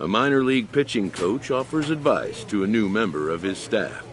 A minor league pitching coach offers advice to a new member of his staff.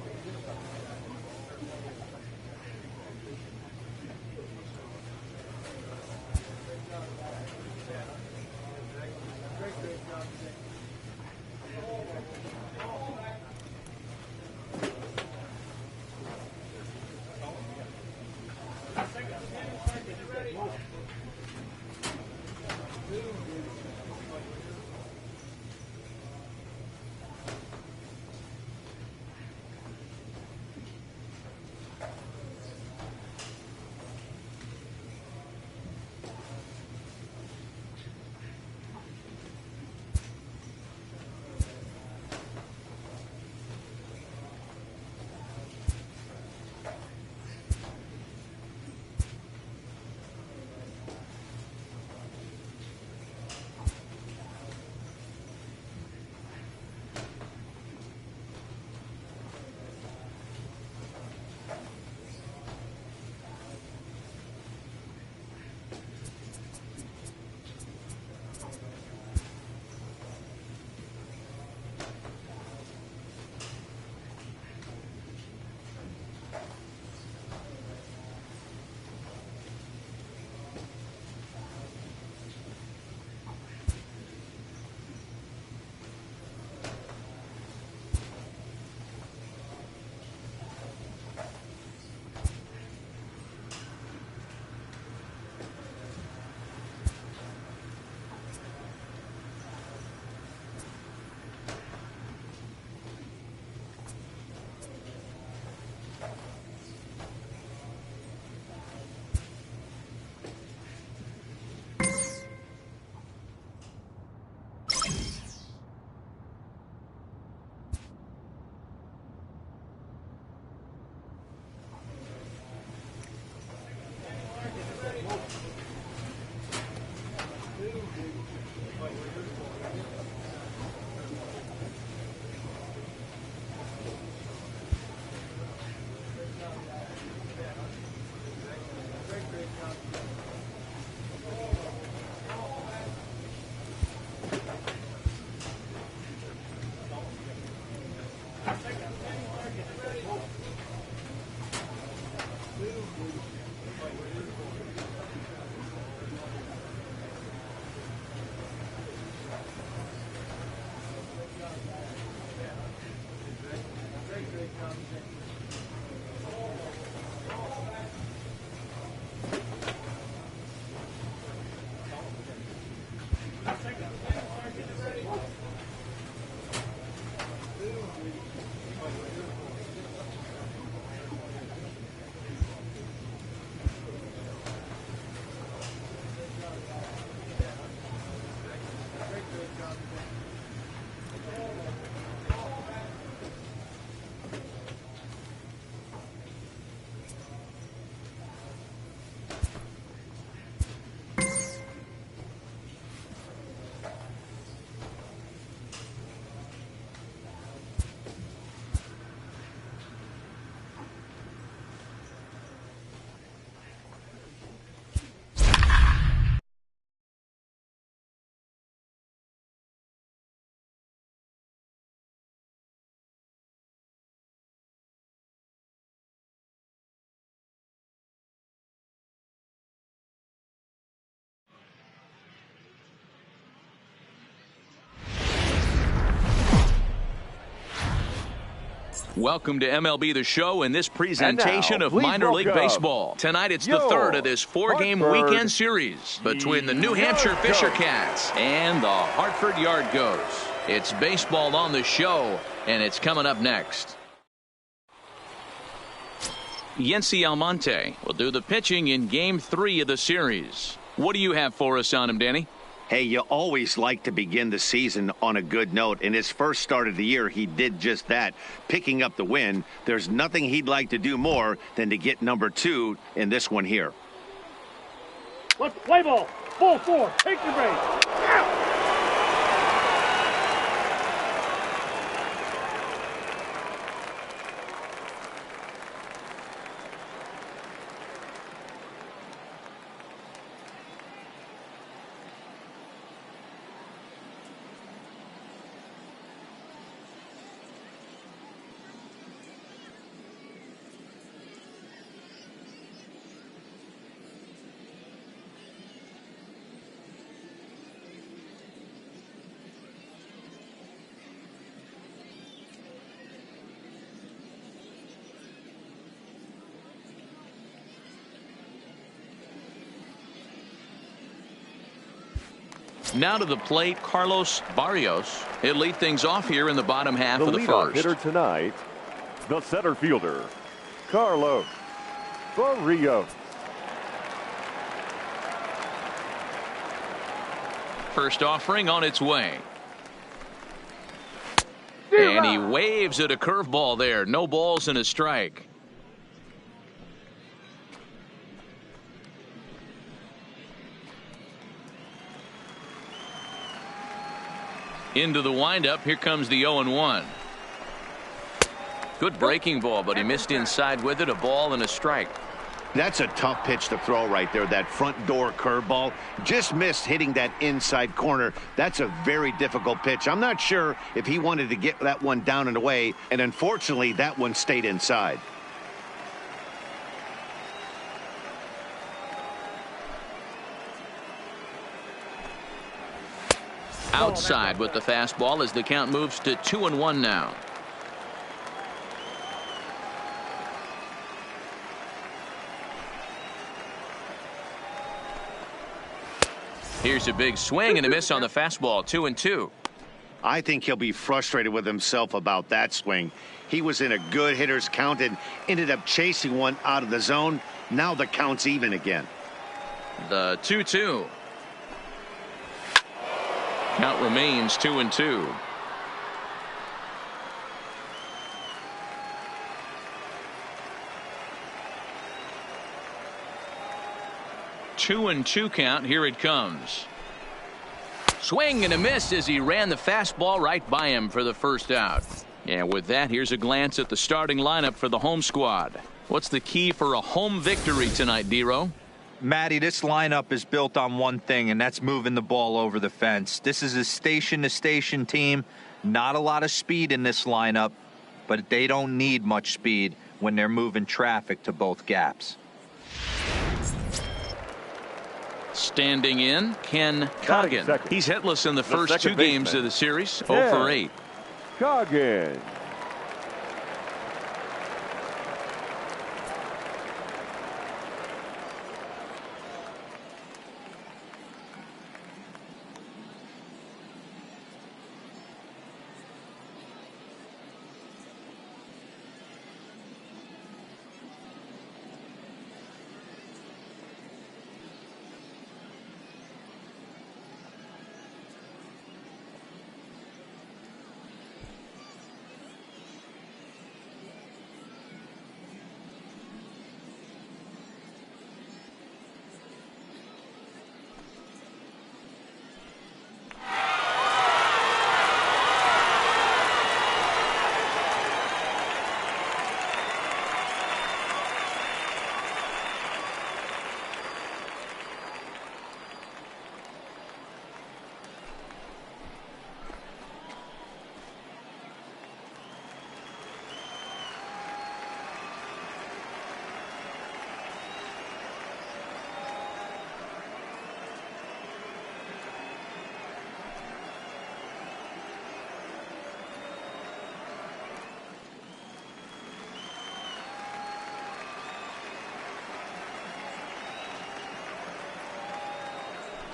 Welcome to MLB The Show and this presentation of minor league baseball. Tonight it's the third of this four-game weekend series between the New Hampshire Fisher Cats and the Hartford Yard Goats. It's baseball on the show, and it's coming up next. Yency Almonte will do the pitching in Game 3 of the series. What do you have for us on him, Danny? Hey, you always like to begin the season on a good note. In his first start of the year, he did just that, picking up the win. There's nothing he'd like to do more than to get number 2 in this one here. Let's play ball. Ball 4. Take your break. Out. Now to the plate, Carlos Barrios. He'll lead things off here in the bottom half of the leadoff first. hitter tonight, the center fielder, Carlos Barrios. First offering on its way. And he waves at a curveball there. No balls and a strike. Into the windup. Here comes the 0-1. Good breaking ball, but he missed inside with it. A ball and a strike. That's a tough pitch to throw right there. That front door curveball just missed hitting that inside corner. That's a very difficult pitch. I'm not sure if he wanted to get that one down and away, and unfortunately that one stayed inside. Outside with the fastball as the count moves to 2-1 now. Here's a big swing and a miss on the fastball. 2-2. I think he'll be frustrated with himself about that swing. He was in a good hitter's count and ended up chasing one out of the zone. Now the count's even again. The 2-2. Count remains 2-2. Two and two count. Here it comes. Swing and a miss as he ran the fastball right by him for the first out. And with that, here's a glance at the starting lineup for the home squad. What's the key for a home victory tonight, D-Row? Matty, this lineup is built on one thing, and that's moving the ball over the fence. This is a station-to-station team. Not a lot of speed in this lineup, but they don't need much speed when they're moving traffic to both gaps. Standing in, Ken Coggin. He's hitless in the first two games of the series. 0 for 8. Coggin.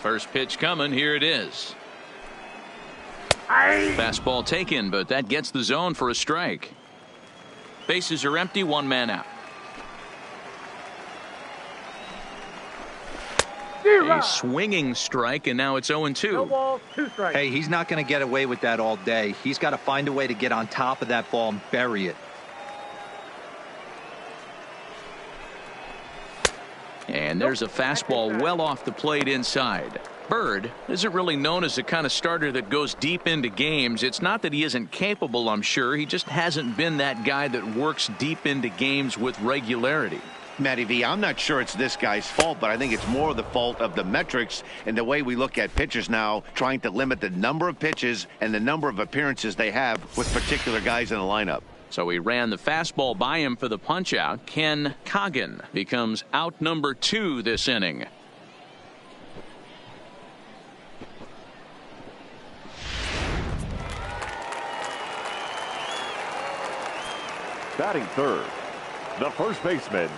First pitch coming. Here it is. Fastball taken, but that gets the zone for a strike. Bases are empty. One man out. A swinging strike, and now it's 0-2. No balls, 2 strikes. Hey, he's not going to get away with that all day. He's got to find a way to get on top of that ball and bury it. And there's a fastball well off the plate inside. Bird isn't really known as the kind of starter that goes deep into games. It's not that he isn't capable, I'm sure. He just hasn't been that guy that works deep into games with regularity. Matty V, I'm not sure it's this guy's fault, but I think it's more the fault of the metrics and the way we look at pitchers now, trying to limit the number of pitches and the number of appearances they have with particular guys in the lineup. So he ran the fastball by him for the punch-out. Ken Coggin becomes out number 2 this inning. Batting third, the first baseman,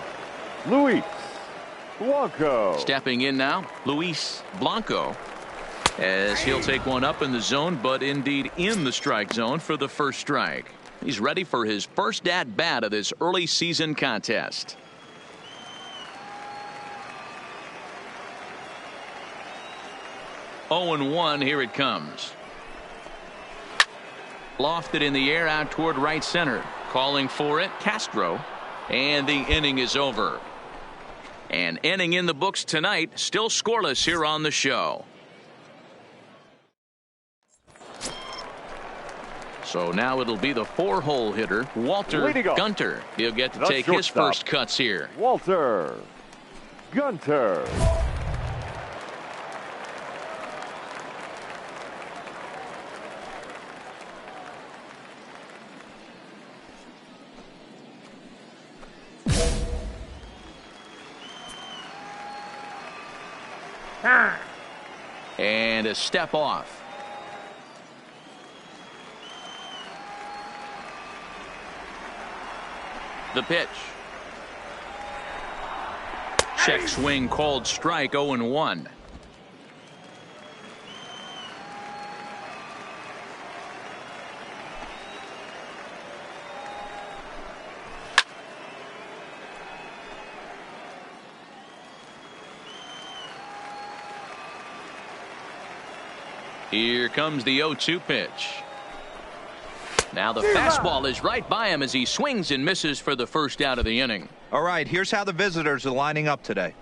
Luis Blanco. Stepping in now, Luis Blanco. as he'll take one up in the zone, but indeed in the strike zone for the first strike. He's ready for his first at-bat of this early season contest. Oh, 0-1, here it comes. Lofted in the air out toward right center. Calling for it, Castro. And the inning is over. An inning in the books tonight, still scoreless here on the show. So now it'll be the 4-hole hitter, Walter Gunter. He'll get to take his first cuts here. Walter Gunter. And a step off. The pitch. Check swing called strike. 0-1. Here comes the 0-2 pitch. Now the fastball is right by him as he swings and misses for the first out of the inning. All right, here's how the visitors are lining up today.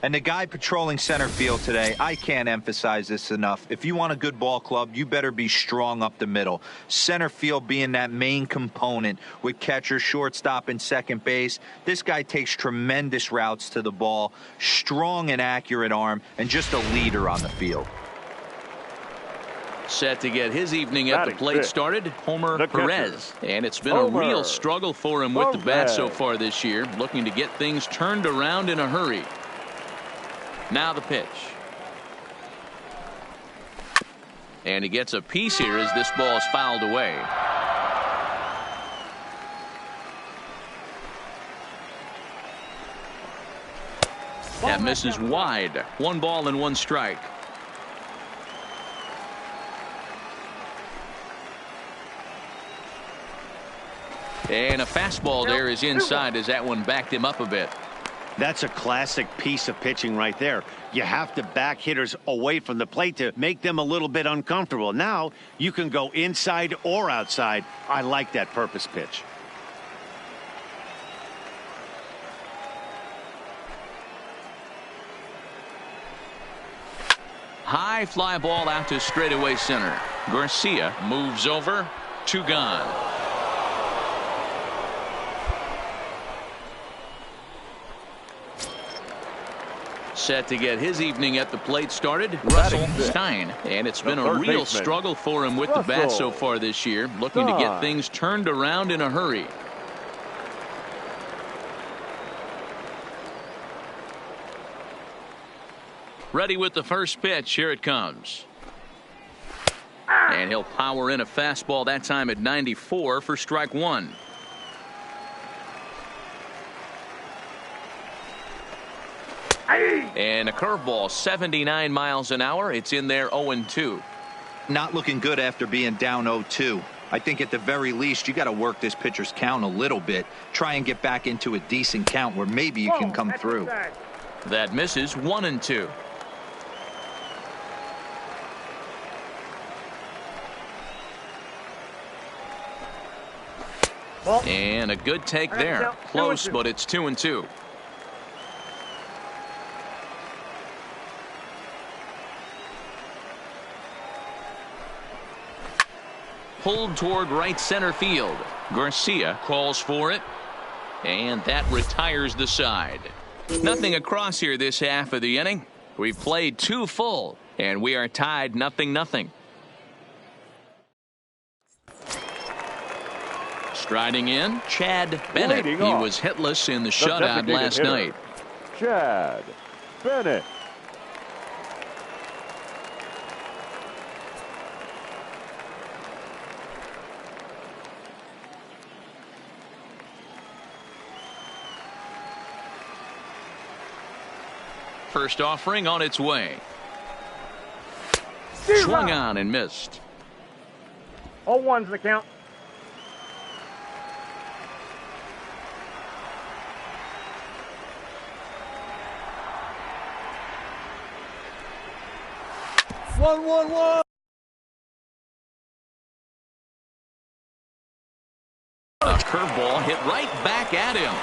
And the guy patrolling center field today, I can't emphasize this enough. If you want a good ball club, you better be strong up the middle. Center field being that main component with catcher, shortstop, and second base. This guy takes tremendous routes to the ball, strong and accurate arm, and just a leader on the field. Set to get his evening at the plate started, Homer Perez. And it's been a real struggle for him with the bat so far this year, looking to get things turned around in a hurry. Now the pitch. And he gets a piece here as this ball is fouled away. That misses wide. 1 ball and 1 strike. And a fastball there is inside as that one backed him up a bit. That's a classic piece of pitching right there. You have to back hitters away from the plate to make them a little bit uncomfortable. Now you can go inside or outside. I like that purpose pitch. High fly ball out to straightaway center. Garcia moves over. 2 gone. Set to get his evening at the plate started, Russell Stein. And it's been a real struggle for him with the bat so far this year, looking to get things turned around in a hurry. Ready with the first pitch. Here it comes. And he'll power in a fastball that time at 94 for strike 1. And a curveball, 79 miles an hour. It's in there, 0-2. Not looking good after being down 0-2. I think at the very least you got to work this pitcher's count a little bit. Try and get back into a decent count where maybe you can come through. That misses. 1-2. And a good take there. Close, but it's 2-2. Pulled toward right center field. Garcia calls for it. And that retires the side. Nothing across here this half of the inning. We've played 2 full. And we are tied 0-0. Striding in, Chad Bennett. He was hitless in the shutout last night. Chad Bennett. First offering on its way. Swung on and missed. 0-1's the count. One. A curveball hit right back at him.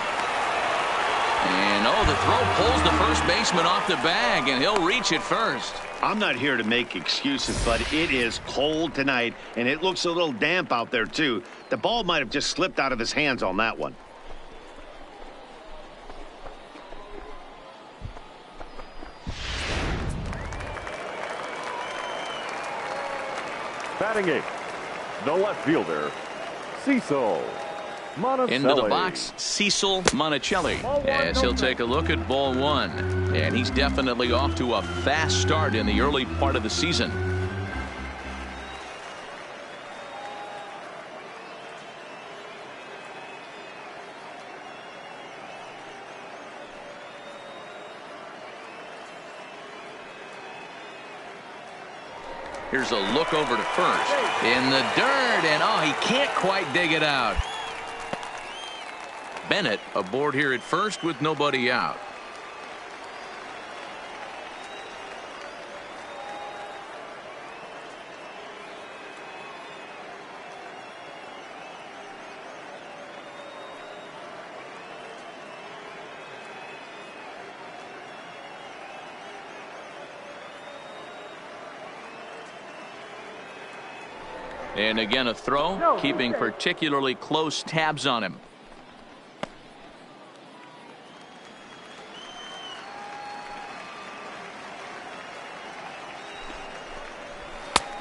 And the throw pulls the first baseman off the bag, and he'll reach it first. I'm not here to make excuses, but it is cold tonight, and it looks a little damp out there, too. The ball might have just slipped out of his hands on that one. Batting eighth, the left fielder, Cecil Monticelli. Into the box, Cecil Monticelli, as he'll take a look at ball one. And he's definitely off to a fast start in the early part of the season. Here's a look over to first. In the dirt, and he can't quite dig it out. Bennett aboard here at first with nobody out. And again a throw, keeping particularly close tabs on him.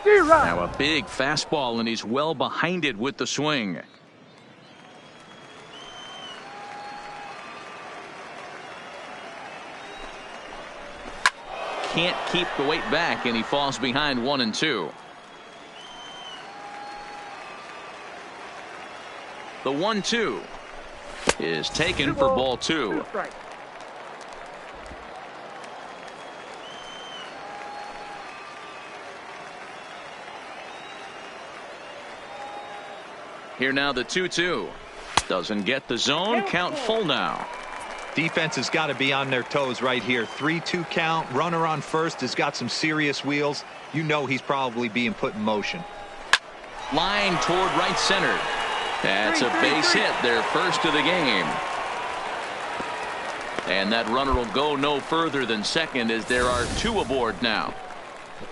Now a big fastball, and he's well behind it with the swing. Can't keep the weight back, and he falls behind 1-2. The 1-2 is taken for ball two. Here now the 2-2. Doesn't get the zone. Count full now. Defense has got to be on their toes right here. 3-2 count. Runner on first has got some serious wheels. You know he's probably being put in motion. Line toward right center. That's a base hit, their first of the game. And that runner will go no further than second, as there are two aboard now.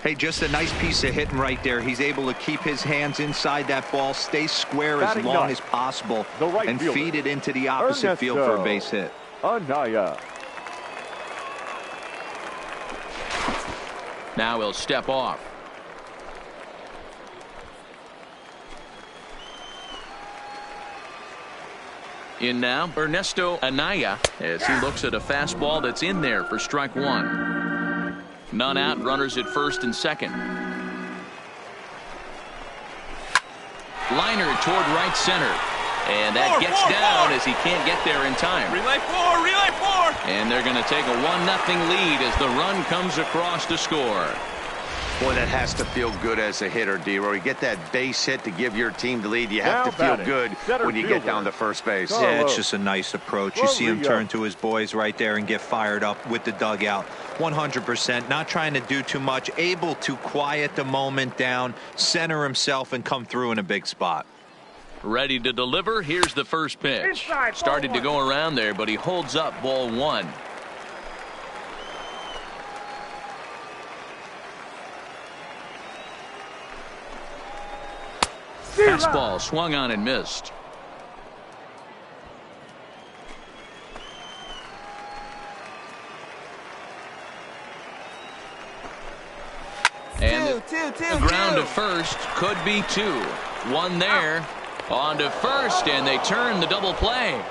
Hey, just a nice piece of hitting right there. He's able to keep his hands inside that ball, stay square as long as possible, and feed it into the opposite field for a base hit. Anaya. Now he'll step off. In now, Ernesto Anaya, as he looks at a fastball that's in there for strike one. None out, runners at first and second. Liner toward right center. And that gets down as he can't get there in time. Relay four. And they're going to take a 1-0 lead as the run comes across to score. Boy, that has to feel good as a hitter, D-Roy. You get that base hit to give your team the lead. You have to feel good when you get down to first base. Yeah, it's just a nice approach. You see him turn to his boys right there and get fired up with the dugout. 100%, not trying to do too much, able to quiet the moment down, center himself, and come through in a big spot. Ready to deliver. Here's the first pitch. Started to go around there, but he holds up ball one. Fastball swung on and missed. And the ground to first could be two. One there. On to first, and they turn the double play.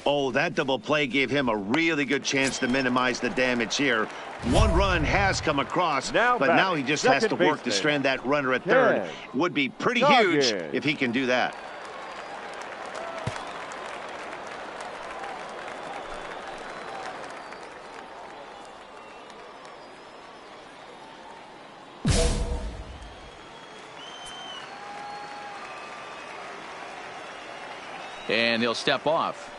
Oh, that double play gave him a really good chance to minimize the damage here. One run has come across, but now he just has to work to strand that runner at third. Would be pretty huge if he can do that. And he'll step off.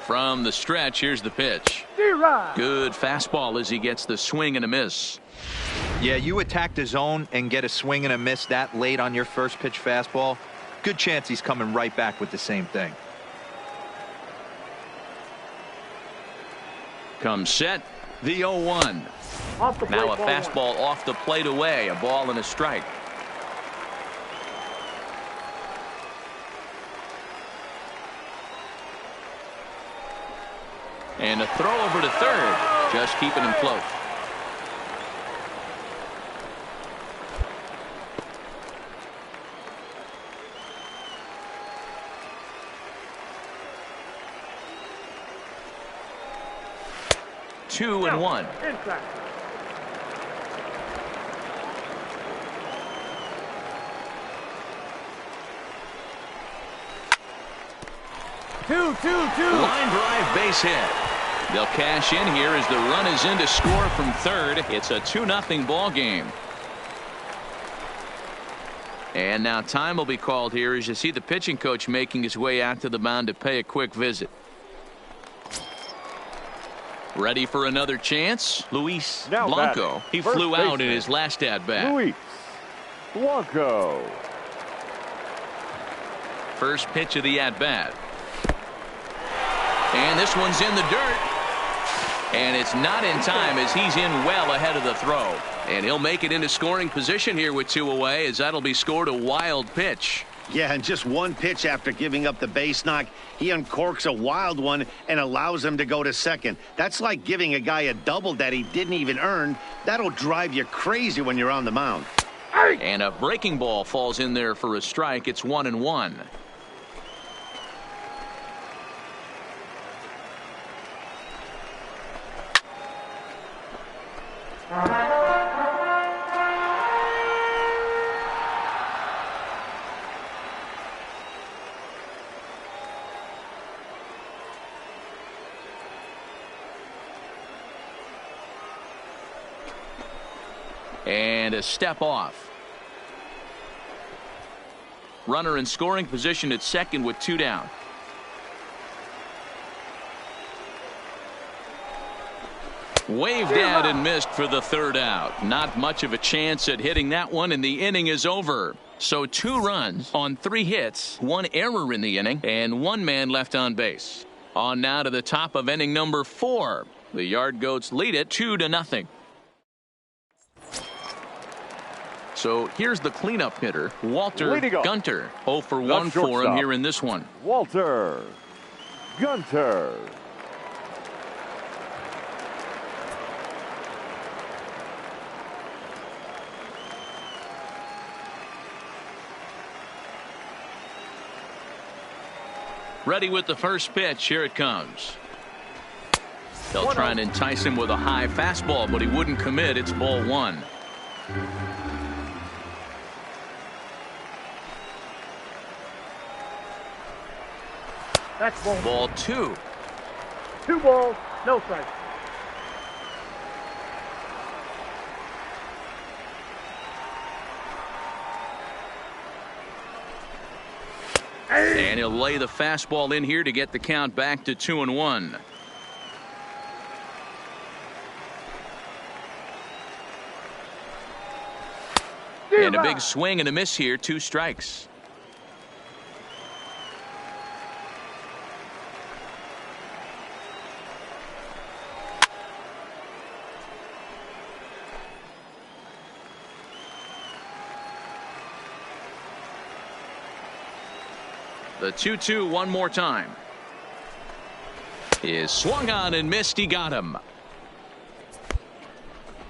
From the stretch, here's the pitch. Good fastball as he gets the swing and a miss. Yeah, you attack the zone and get a swing and a miss that late on your first pitch fastball. Good chance he's coming right back with the same thing. Comes set, the 0-1. Now a fastball off the plate away, a ball and a strike. And a throw over to third, just keeping him close. Two and one. Line drive base hit. They'll cash in here as the run is in to score from third. It's a 2-0 ball game. And now time will be called here as you see the pitching coach making his way out to the mound to pay a quick visit. Ready for another chance? Luis Blanco. He flew out in his last at-bat. Luis Blanco. First pitch of the at-bat. And this one's in the dirt. And it's not in time as he's in well ahead of the throw. And he'll make it into scoring position here with 2 away as that'll be scored a wild pitch. Yeah, and just one pitch after giving up the base knock, he uncorks a wild one and allows him to go to second. That's like giving a guy a double that he didn't even earn. That'll drive you crazy when you're on the mound. And a breaking ball falls in there for a strike. It's 1-1. And a step off. Runner in scoring position at second with 2 down. Waved out and missed for the 3rd out. Not much of a chance at hitting that one, and the inning is over. So 2 runs on 3 hits, 1 error in the inning, and 1 man left on base. On now to the top of inning number 4. The Yard Goats lead it 2-0. So here's the cleanup hitter, Walter Gunter. 0 for 1 for him here in this one. Walter Gunter. Ready with the first pitch. Here it comes. They'll try and entice him with a high fastball, but he wouldn't commit. It's ball 1. That's ball. Ball 2. 2 balls, no strikes. And he'll lay the fastball in here to get the count back to 2-1. And a big swing and a miss here. 2 strikes. The 2-2 one more time. Is swung on and missed. He got him.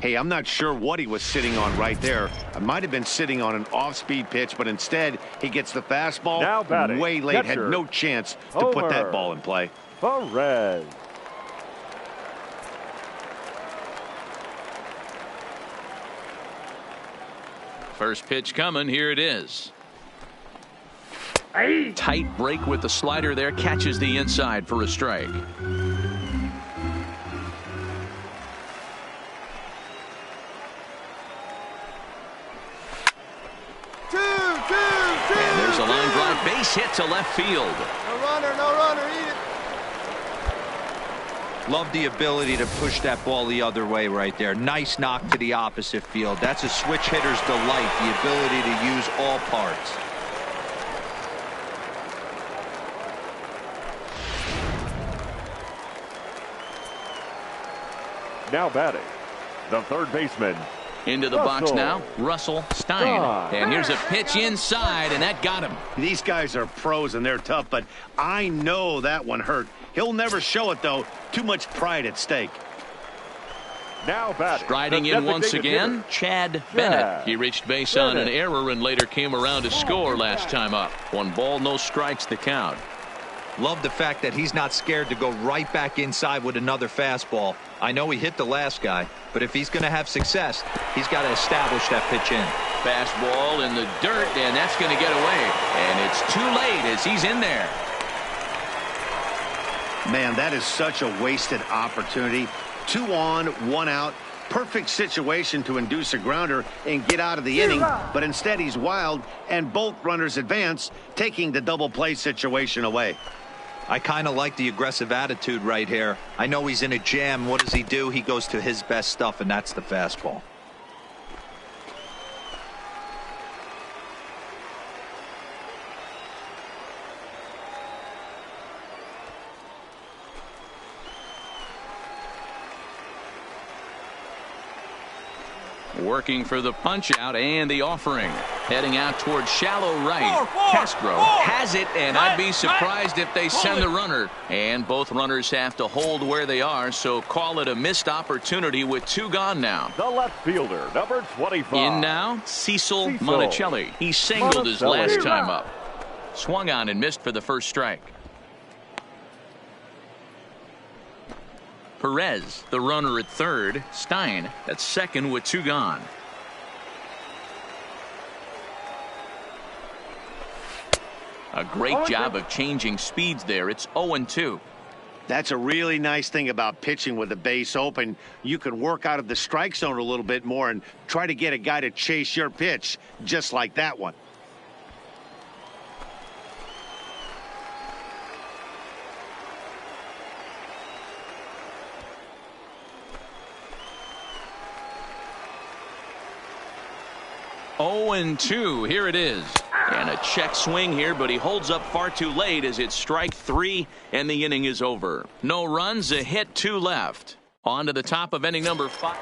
Hey, I'm not sure what he was sitting on right there. I might have been sitting on an off-speed pitch, but instead he gets the fastball Now batting, way late, catcher, had no chance to put that ball in play. Perez. First pitch coming. Here it is. Tight break with the slider there. Catches the inside for a strike. base hit to left field. No runner, eat it. Love the ability to push that ball the other way right there. Nice knock to the opposite field. That's a switch hitter's delight, the ability to use all parts. Now batting, the third baseman. Into the box now, Russell Stein. And here's a pitch inside, and that got him. These guys are pros, and they're tough, but I know that one hurt. He'll never show it, though. Too much pride at stake. Now batting. Striding in once again, Chad Bennett. He reached base on an error and later came around to score last time up. 1 ball, no strikes the count. Love the fact that he's not scared to go right back inside with another fastball. I know he hit the last guy, but if he's going to have success, he's got to establish that pitch in. Fastball in the dirt, and that's going to get away. And it's too late as he's in there. Man, that is such a wasted opportunity. 2 on, 1 out. Perfect situation to induce a grounder and get out of the inning, but instead he's wild, and both runners advance, taking the double play situation away. I kind of like the aggressive attitude right here. I know he's in a jam. What does he do? He goes to his best stuff, and that's the fastball. Working for the punch out and the offering. Heading out towards shallow right. Castro has it, and I'd be surprised if they send the runner. And both runners have to hold where they are, so call it a missed opportunity with 2 gone now. The left fielder, number 25. In now, Cecil Monticelli. He singled his last time up. Swung on and missed for the first strike. Perez, the runner at third. Stein at second with 2 gone. A great job of changing speeds there. It's 0-2. That's a really nice thing about pitching with the base open. You can work out of the strike zone a little bit more and try to get a guy to chase your pitch, just like that one. And 2. Here it is. And a check swing here, but he holds up far too late as it's strike 3 and the inning is over. No runs, a hit, 2 left. On to the top of inning number 5.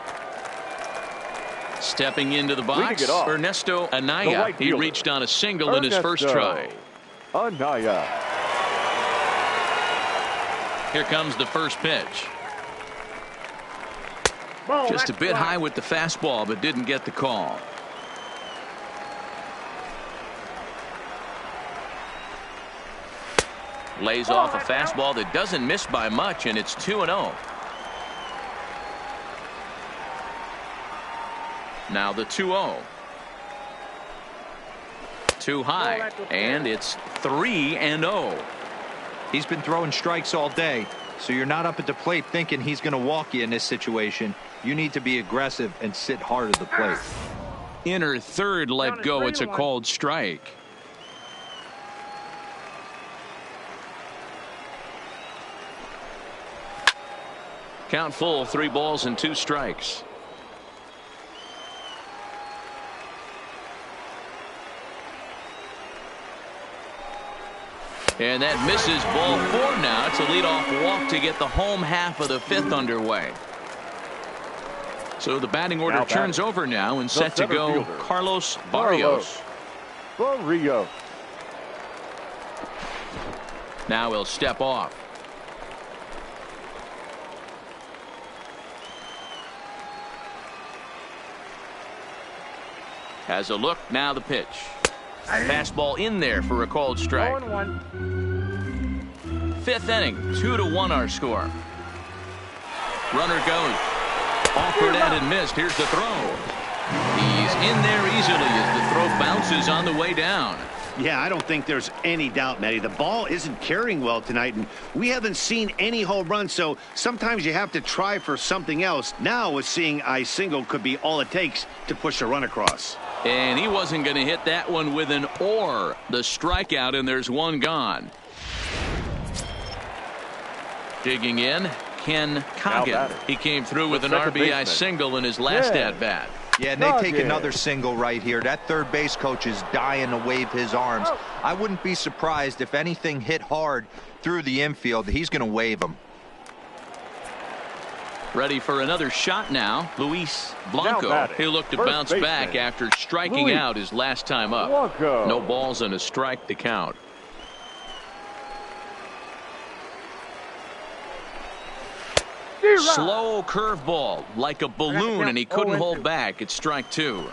Stepping into the box, Ernesto Anaya. He reached on a single in his first try. Anaya. Here comes the first pitch. Just a bit high with the fastball, but didn't get the call. Lays off a fastball that doesn't miss by much, and it's 2-0. Now the 2-0. Too high, and it's 3-0. He's been throwing strikes all day, so you're not up at the plate thinking he's going to walk you in this situation. You need to be aggressive and sit hard at the plate. Inner third let go. It's a called strike. Count full, 3 balls and 2 strikes. And that misses, ball 4 now. It's a leadoff walk to get the home half of the 5th underway. So the batting order turns over now and set to go fielder, Carlos Barrios. Barrios. Now he'll step off. Has a look, now the pitch. Fastball in there for a called strike. 5th inning, 2-1 our score. Runner goes. Offered and missed. Here's the throw. He's in there easily as the throw bounces on the way down. Yeah, I don't think there's any doubt, Matty. The ball isn't carrying well tonight, and we haven't seen any home runs, so sometimes you have to try for something else. Now, with seeing I single could be all it takes to push a run across. And he wasn't going to hit that one with an or. The strikeout, and there's one gone. Digging in, Ken Coggin. He came through with an RBI single in his last at-bat. Yeah, and they take another single right here. That third base coach is dying to wave his arms. I wouldn't be surprised if anything hit hard through the infield. He's going to wave them. Ready for another shot now, Luis Blanco. He'll look to bounce back after striking out his last time up. Blanco. No balls and a strike to count. Slow curveball like a balloon, and he couldn't hold back. It's strike two.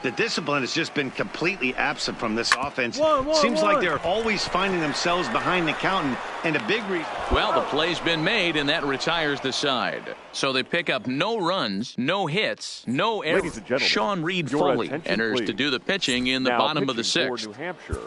The discipline has just been completely absent from this offense. Seems like they're always finding themselves behind the count, and a big reason. Well, the play's been made, and that retires the side. So they pick up no runs, no hits, no errors. Sean Reed Foley enters to do the pitching in the bottom of the sixth. New Hampshire.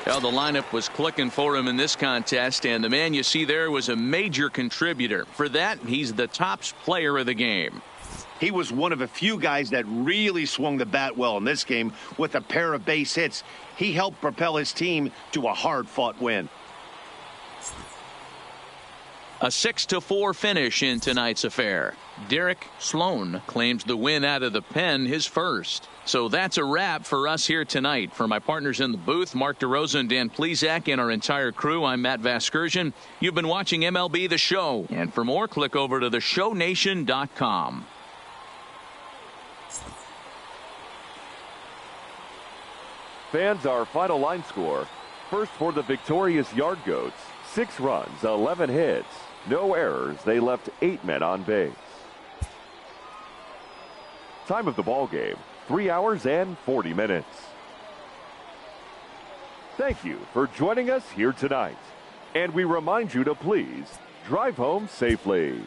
Well, the lineup was clicking for him in this contest, and the man you see there was a major contributor. For that, he's the top player of the game. He was one of a few guys that really swung the bat well in this game with a pair of base hits. He helped propel his team to a hard-fought win. A 6-4 finish in tonight's affair. Derek Sloan claims the win out of the pen, his first. So that's a wrap for us here tonight. For my partners in the booth, Mark DeRosa and Dan Plesac, and our entire crew, I'm Matt Vasgersian. You've been watching MLB The Show. And for more, click over to theshownation.com. Fans, our final line score. First for the victorious Yard Goats. 6 runs, 11 hits, no errors. They left 8 men on base. Time of the ball game, 3 hours and 40 minutes. Thank you for joining us here tonight. And we remind you to please drive home safely.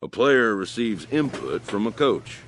A player receives input from a coach.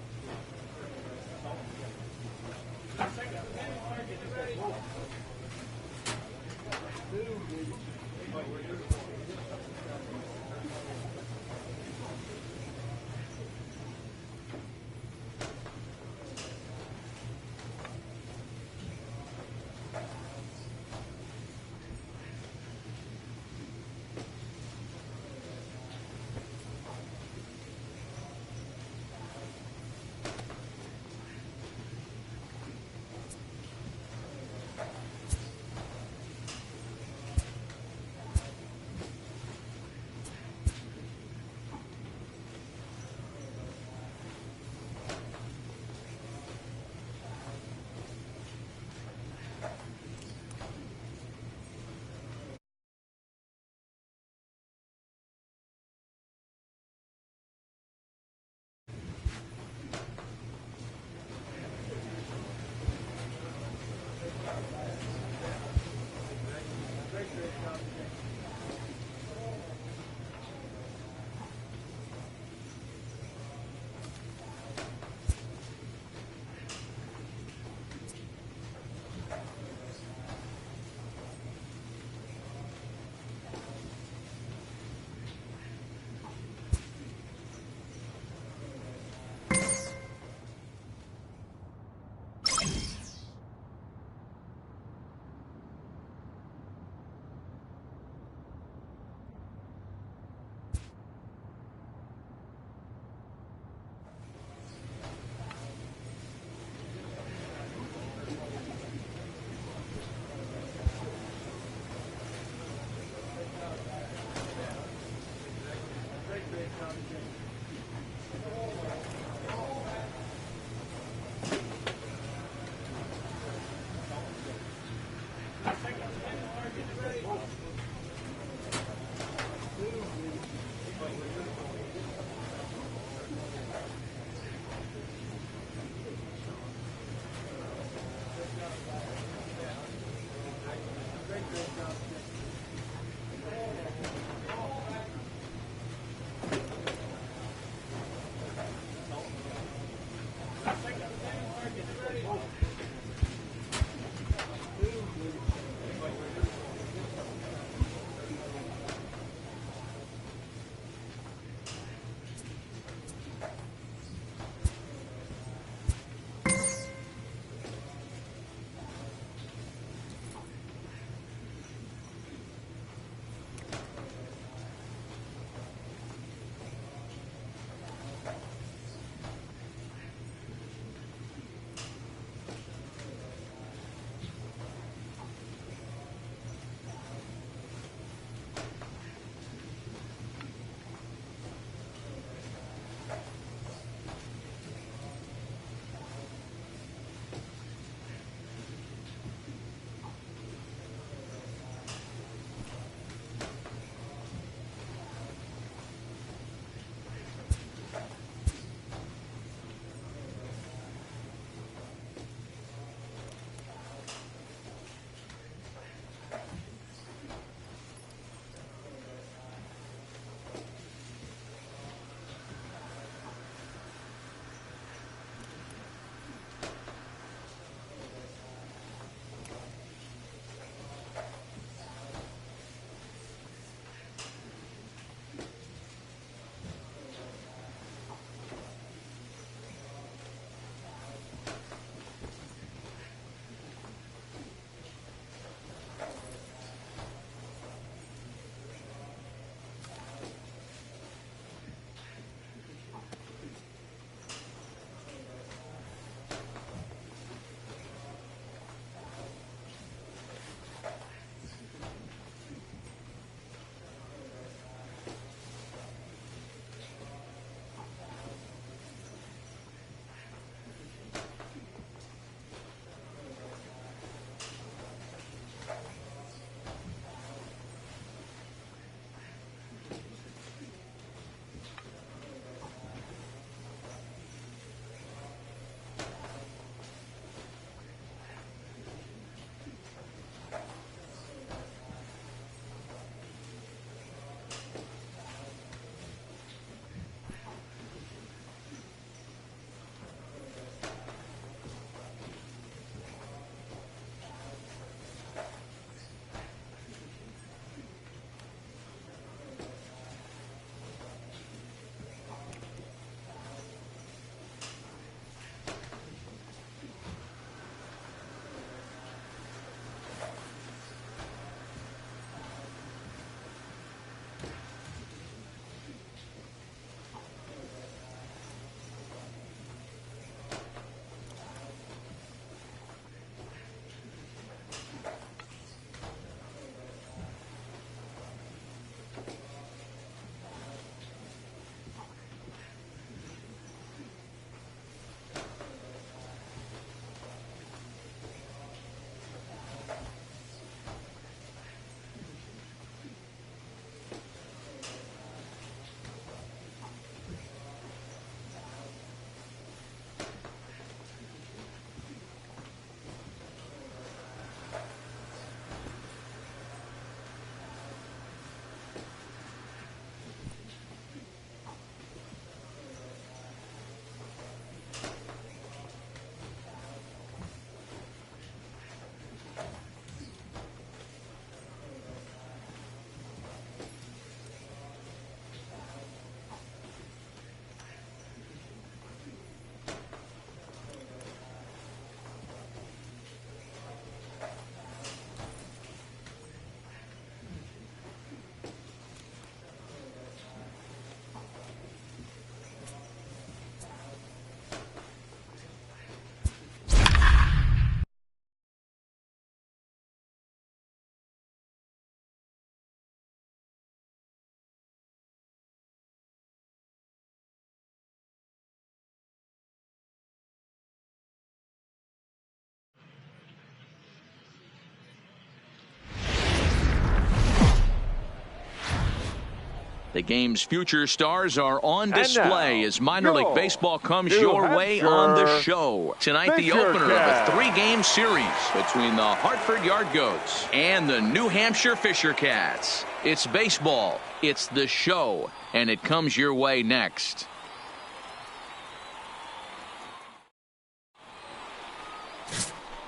The game's future stars are on display now, as minor league baseball comes your way on the show. Tonight, the opener of a 3-game series between the Hartford Yard Goats and the New Hampshire Fisher Cats. It's baseball, it's the show, and it comes your way next.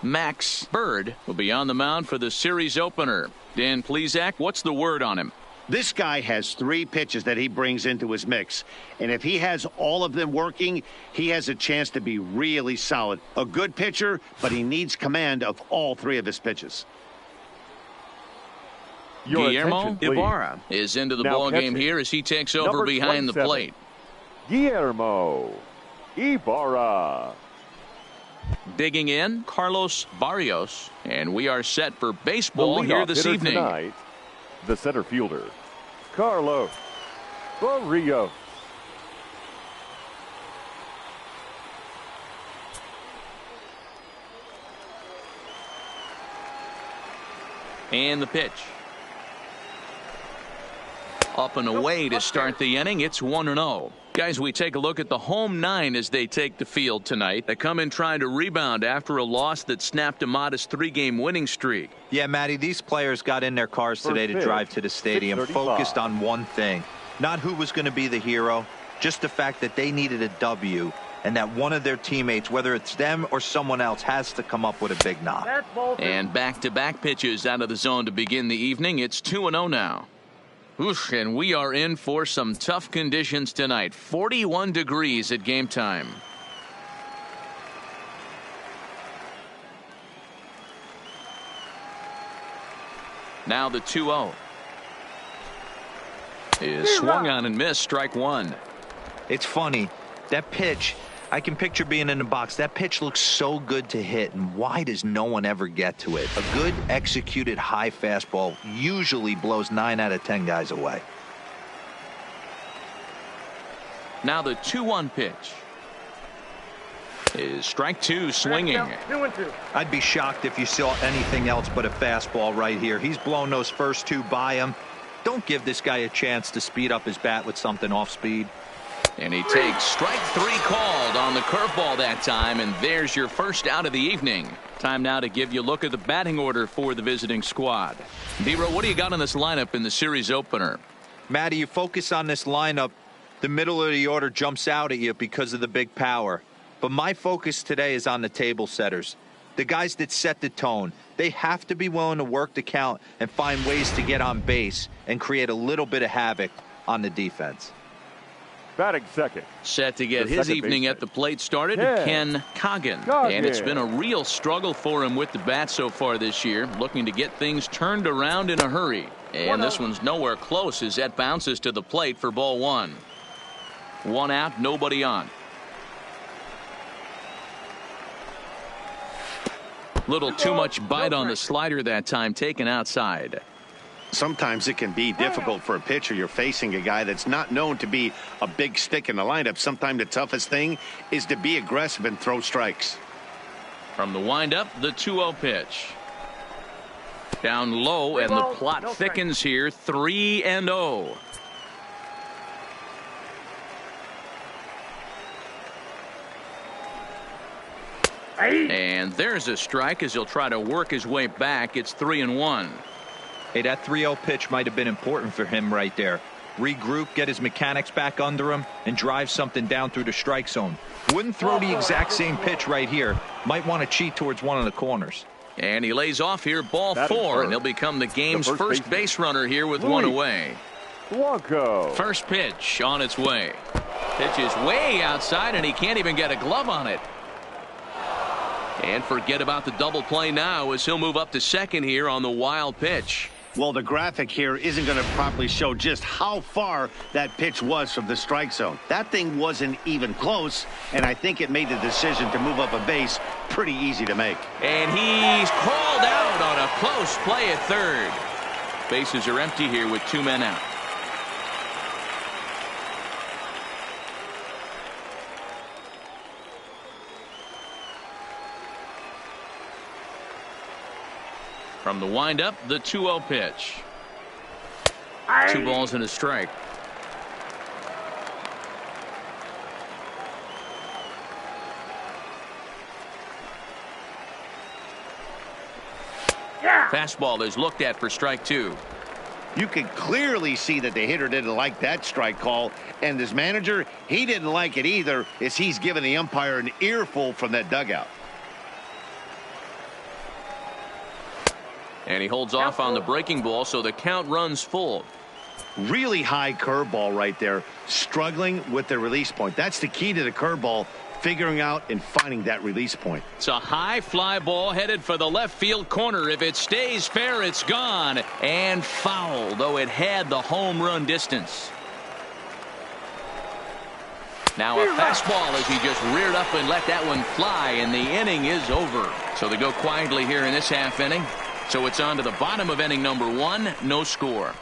Max Bird will be on the mound for the series opener. Dan Plesac, what's the word on him? This guy has 3 pitches that he brings into his mix, and if he has all of them working, he has a chance to be really solid. A good pitcher, but he needs command of all 3 of his pitches. Guillermo Ibarra is into the ball game here as he takes over behind the plate. Guillermo Ibarra. Digging in, Carlos Barrios, and we are set for baseball here this evening. Tonight, the center fielder, Carlos Barrios. And the pitch. Up and away to start the inning. It's 1-0. Guys, we take a look at the home 9 as they take the field tonight. They come in trying to rebound after a loss that snapped a modest 3-game winning streak. Yeah, Matty, these players got in their cars today to drive to the stadium focused on one thing. Not who was going to be the hero, just the fact that they needed a W and that one of their teammates, whether it's them or someone else, has to come up with a big knock. And back-to-back pitches out of the zone to begin the evening. It's 2-0 now. Oof, and we are in for some tough conditions tonight. 41 degrees at game time. Now the 2-0 is swung on and missed. Strike 1. It's funny. That pitch, I can picture being in the box. That pitch looks so good to hit, and why does no one ever get to it? A good executed high fastball usually blows 9 out of 10 guys away. Now the 2-1 pitch is strike 2, swinging. 2-2. I'd be shocked if you saw anything else but a fastball right here. He's blown those first 2 by him. Don't give this guy a chance to speed up his bat with something off speed. And he takes strike 3 called on the curveball that time, and there's your first out of the evening. Time now to give you a look at the batting order for the visiting squad. D-Row, what do you got on this lineup in the series opener? Matty, you focus on this lineup, the middle of the order jumps out at you because of the big power. But my focus today is on the table setters, the guys that set the tone. They have to be willing to work the count and find ways to get on base and create a little bit of havoc on the defense. Batting second. Set to get his evening at the plate started, Ken Coggin. And it's been a real struggle for him with the bat so far this year, looking to get things turned around in a hurry. And this one's nowhere close as that bounces to the plate for ball 1. 1 out, nobody on. Little too much bite on the slider that time, taken outside. Sometimes it can be difficult for a pitcher. You're facing a guy that's not known to be a big stick in the lineup. Sometimes the toughest thing is to be aggressive and throw strikes. From the windup, the 2-0 pitch. Down low, and the plot thickens here. 3-0. And there's a strike as he'll try to work his way back. It's 3-1. Hey, that 3-0 pitch might have been important for him right there. Regroup, get his mechanics back under him, and drive something down through the strike zone. Wouldn't throw the exact same pitch right here. Might want to cheat towards one of the corners. And he lays off here, ball 4, and he'll become the game's first base runner here with 1 away. Blanco. First pitch on its way. Pitch is way outside, and he can't even get a glove on it. And forget about the double play now as he'll move up to second here on the wild pitch. Well, the graphic here isn't going to properly show just how far that pitch was from the strike zone. That thing wasn't even close, and I think it made the decision to move up a base pretty easy to make. And he's called out on a close play at third. Bases are empty here with 2 men out. From the windup, the 2-0 pitch. 2 balls and a strike. Fastball is looked at for strike 2. You can clearly see that the hitter didn't like that strike call, and his manager, he didn't like it either, as he's giving the umpire an earful from that dugout. And he holds off on the breaking ball, so the count runs full. Really high curveball right there, struggling with the release point. That's the key to the curveball, figuring out and finding that release point. It's a high fly ball headed for the left field corner. If it stays fair, it's gone. And foul, though it had the home run distance. Now a fastball as he just reared up and let that one fly, and the inning is over. So they go quietly here in this half inning. So it's on to the bottom of inning number 1, no score.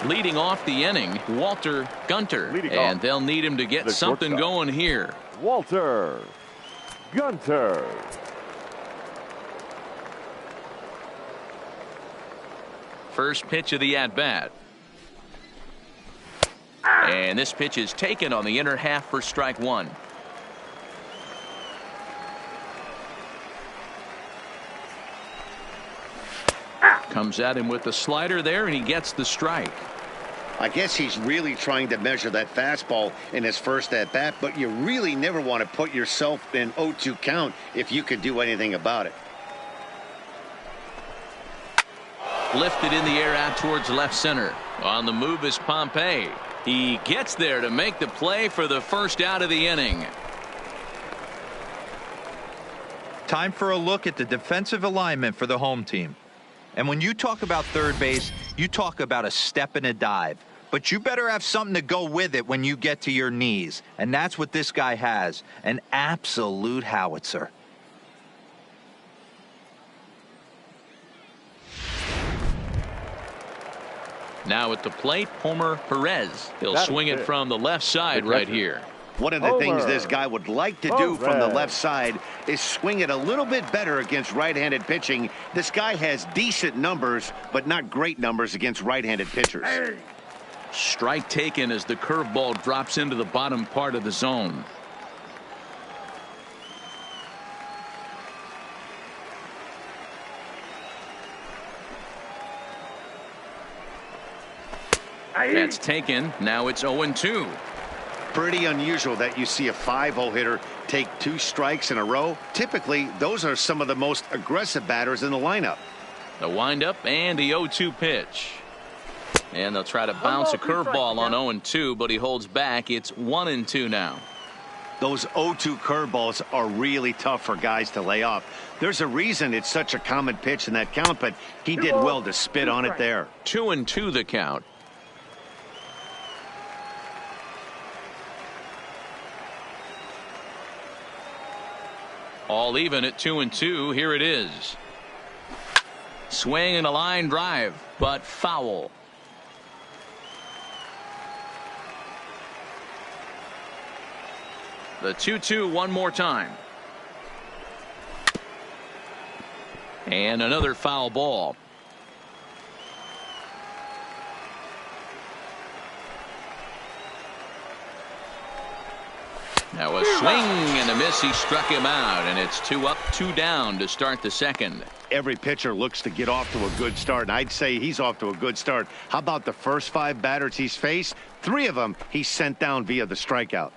Leading off the inning, Walter Gunter, and they'll need him to get something going here. Walter Gunter. First pitch of the at-bat. And this pitch is taken on the inner half for strike 1. Comes at him with the slider there, and he gets the strike. I guess he's really trying to measure that fastball in his first at-bat, but you really never want to put yourself in 0-2 count if you could do anything about it. Lifted in the air out towards left center. On the move is Pompey. He gets there to make the play for the first out of the inning. Time for a look at the defensive alignment for the home team. And when you talk about third base, you talk about a step and a dive. But you better have something to go with it when you get to your knees. And that's what this guy has. An absolute howitzer. Now at the plate, Homer Perez. He'll swing it from the left side right here. One of the things this guy would like to do from the left side is swing it a little bit better against right-handed pitching. This guy has decent numbers, but not great numbers against right-handed pitchers. Strike taken as the curveball drops into the bottom part of the zone. That's taken. Now it's 0-2. Pretty unusual that you see a 5-hole hitter take 2 strikes in a row. Typically, those are some of the most aggressive batters in the lineup. The windup and the 0-2 pitch. And they'll try to bounce a curveball on 0-2, but he holds back. It's 1-2 now. Those 0-2 curveballs are really tough for guys to lay off. There's a reason it's such a common pitch in that count, but he did well to spit on it there. 2-2 the count. All even at 2-2. Here it is. Swing and a line drive, but foul. The 2-2 one more time. And another foul ball. Now a swing and a miss. He struck him out, and it's 2 up, 2 down to start the second. Every pitcher looks to get off to a good start, and I'd say he's off to a good start. How about the first 5 batters he's faced? 3 of them he sent down via the strikeout.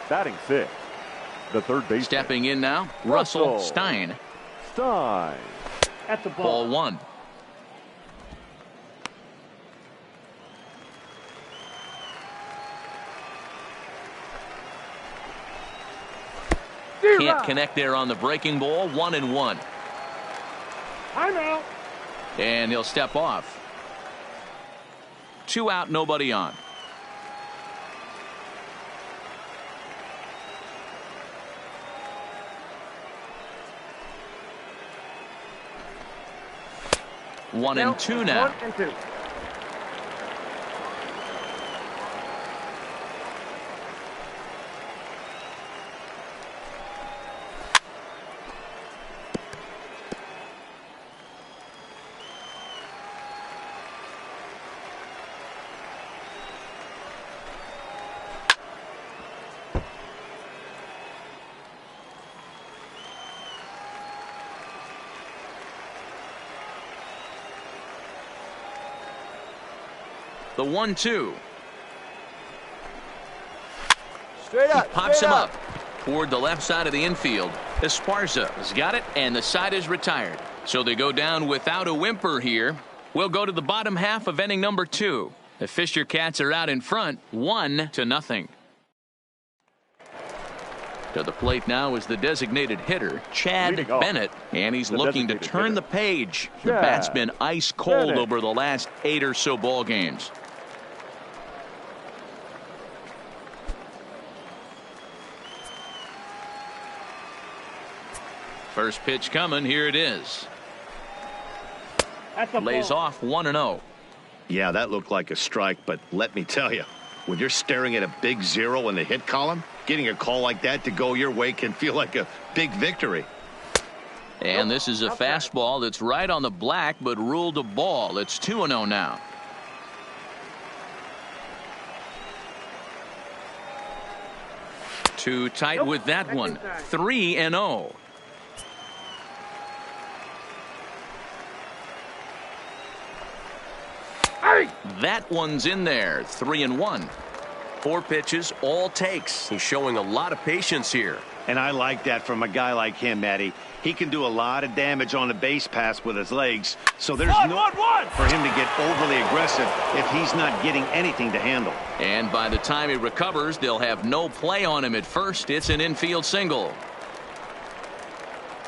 Batting 6, the third baseman. Stepping in now, Russell Stein. At the Ball 1. Can't connect there on the breaking ball. 1-1. I'm out. And he'll step off. 2 out, nobody on. One and two now. 1-2. The 1-2. Straight up. Pops straight him up toward the left side of the infield. Esparza has got it, and the side is retired. So they go down without a whimper here. We'll go to the bottom half of inning number 2. The Fisher Cats are out in front, 1-0. To the plate now is the designated hitter, Chad Bennett, and he's looking to turn the page. The bat's been ice cold over the last 8 or so ball games. First pitch coming. Here it is. Lays off 1-0. Yeah, that looked like a strike, but let me tell you, when you're staring at a big 0 in the hit column, getting a call like that to go your way can feel like a big victory. And this is a fastball that's right on the black, but ruled a ball. It's 2-0 now. Too tight with that one. 3-0. That one's in there. 3-1. 4 pitches, all takes. He's showing a lot of patience here. And I like that from a guy like him, Matty. He can do a lot of damage on a base pass with his legs, so there's no for him to get overly aggressive if he's not getting anything to handle. And by the time he recovers, they'll have no play on him at first. It's an infield single.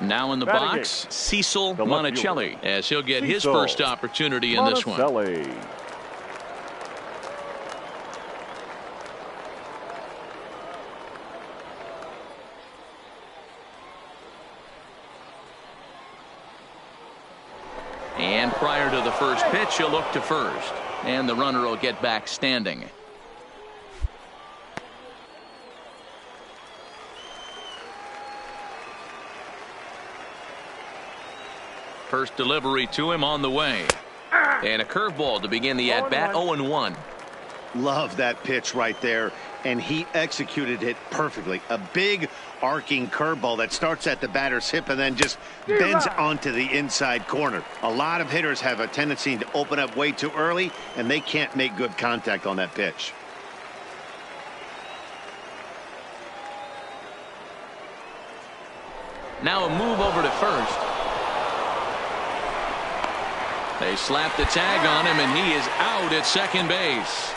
Now in the box, Cecil Monticelli, as he'll get his first opportunity in this one. And prior to the first pitch, he'll look to first. And the runner will get back standing. First delivery to him on the way. And a curveball to begin the at-bat. 0-1. Love that pitch right there, and he executed it perfectly. A big arcing curveball that starts at the batter's hip and then just bends onto the inside corner. A lot of hitters have a tendency to open up way too early, and they can't make good contact on that pitch. Now a move over to first. They slap the tag on him, and he is out at second base.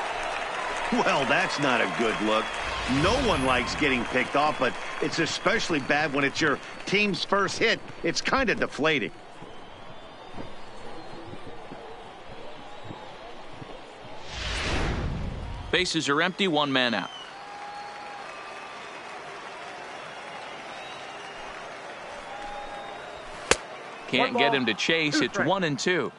Well, that's not a good look. No one likes getting picked off, but it's especially bad when it's your team's first hit. It's kind of deflating. Bases are empty, 1 man out. Can't get him to chase. It's 1-2.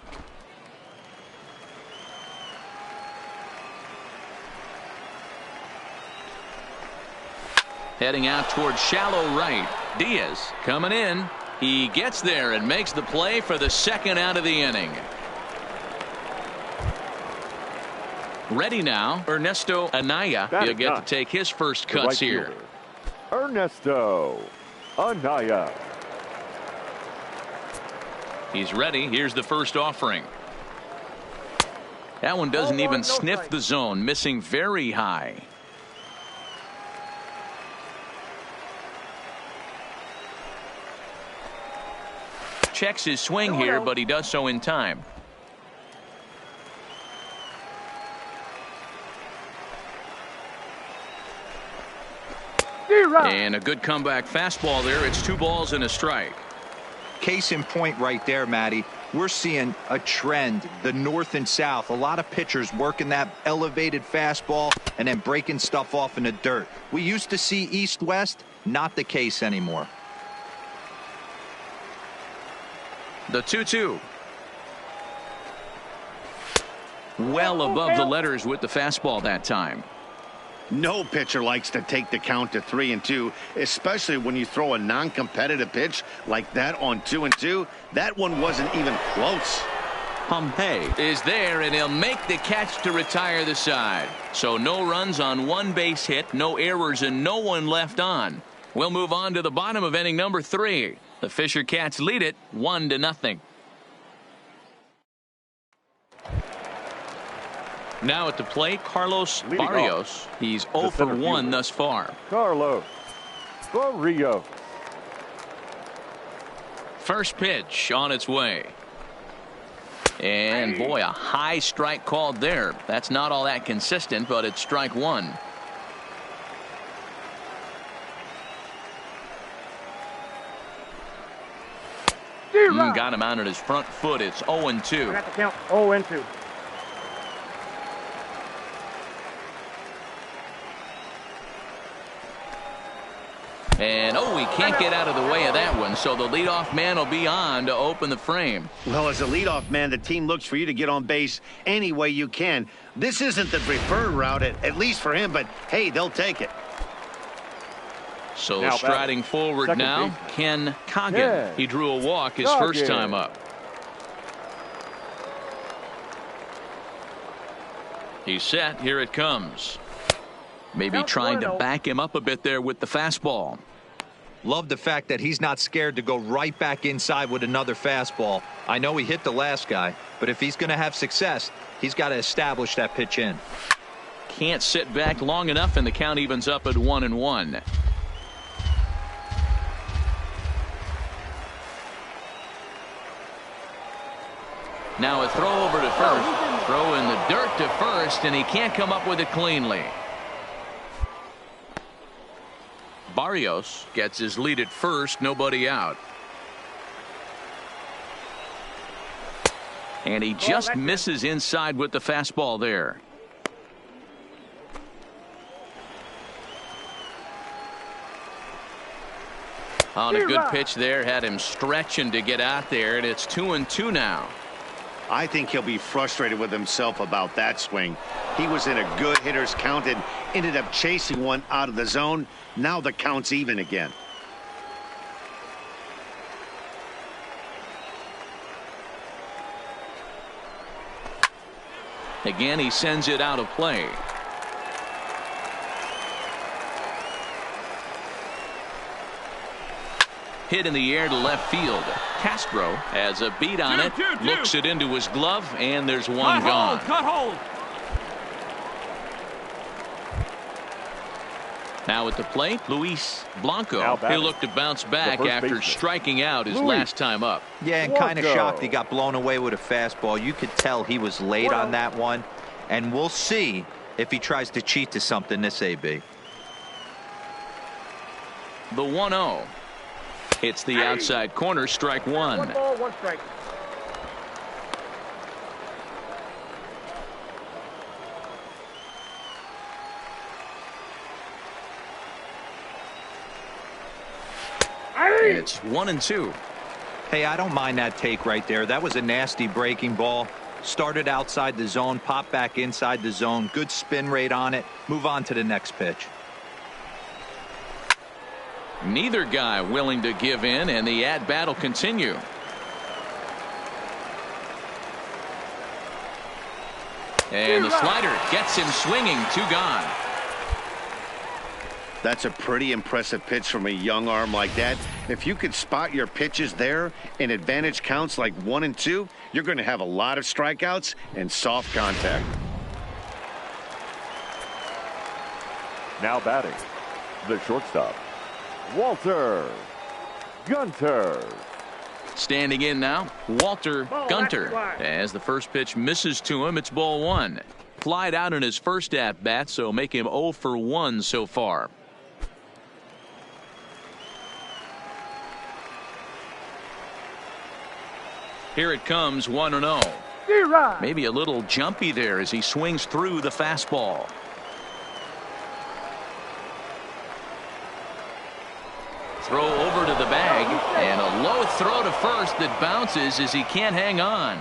Heading out towards shallow right. Diaz coming in. He gets there and makes the play for the second out of the inning. Ready now, Ernesto Anaya. He'll get to take his first cuts here. Ernesto Anaya. He's ready. Here's the first offering. That one doesn't even sniff the zone, missing very high. Checks his swing here, but he does so in time. And a good comeback fastball there. It's 2 balls and a strike. Case in point right there, Matty. We're seeing a trend, the north and south. A lot of pitchers working that elevated fastball and then breaking stuff off in the dirt. We used to see east-west, not the case anymore. The 2-2. Well above the letters with the fastball that time. No pitcher likes to take the count to 3-2, especially when you throw a non-competitive pitch like that on 2-2. That one wasn't even close. Pompey is there, and he'll make the catch to retire the side. So no runs on 1 base hit, no errors, and no one left on. We'll move on to the bottom of inning number 3. The Fisher Cats lead it 1-0. Now at the plate, Carlos Barrios. He's 0 for 1 thus far. Carlos Barrios. First pitch on its way. And boy, a high strike called there. That's not all that consistent, but it's strike one. Got him out at his front foot. It's 0-2. I got the count 0-2. And he can't get out of the way of that one, so the leadoff man will be on to open the frame. Well, as a leadoff man, the team looks for you to get on base any way you can. This isn't the preferred route, at least for him, but hey, they'll take it. So now striding forward now, baseman. Ken Coggin. Yeah. He drew a walk his first time up. He's set. Here it comes. Maybe trying to back him up a bit there with the fastball. Love the fact that he's not scared to go right back inside with another fastball. I know he hit the last guy, but if he's going to have success, he's got to establish that pitch in. Can't sit back long enough, and the count evens up at 1-1. Now a throw over to first. Throw in the dirt to first, and he can't come up with it cleanly. Barrios gets his lead at first, nobody out. And he just misses inside with the fastball there. On a good pitch there, had him stretching to get out there, and it's 2-2 now. I think he'll be frustrated with himself about that swing. He was in a good hitter's count and ended up chasing one out of the zone. Now the count's even again. Again, he sends it out of play. Hit in the air to left field. Castro has a beat on it, looks it into his glove, and there's one gone. Cut hold. Now at the plate, Luis Blanco. He'll look to bounce back after striking out his last time up. Yeah, and kind of shocked he got blown away with a fastball. You could tell he was late on that one, and we'll see if he tries to cheat to something this AB. The 1-0. It's the outside corner, strike one. 1 ball, 1 strike. And it's 1-2. Hey, I don't mind that take right there. That was a nasty breaking ball. Started outside the zone, popped back inside the zone. Good spin rate on it. Move on to the next pitch. Neither guy willing to give in, and the at-bat will continue. And the slider gets him swinging. 2 gone. That's a pretty impressive pitch from a young arm like that. If you could spot your pitches there in advantage counts like 1 and 2, you're going to have a lot of strikeouts and soft contact. Now batting, the shortstop, Walter Gunter. Standing in now, Walter Gunter. As the first pitch misses to him, it's ball 1. Flied out in his first at-bat, so make him 0 for 1 so far. Here it comes, 1-0. Maybe a little jumpy there as he swings through the fastball. Throw over to the bag, and a low throw to first that bounces as he can't hang on.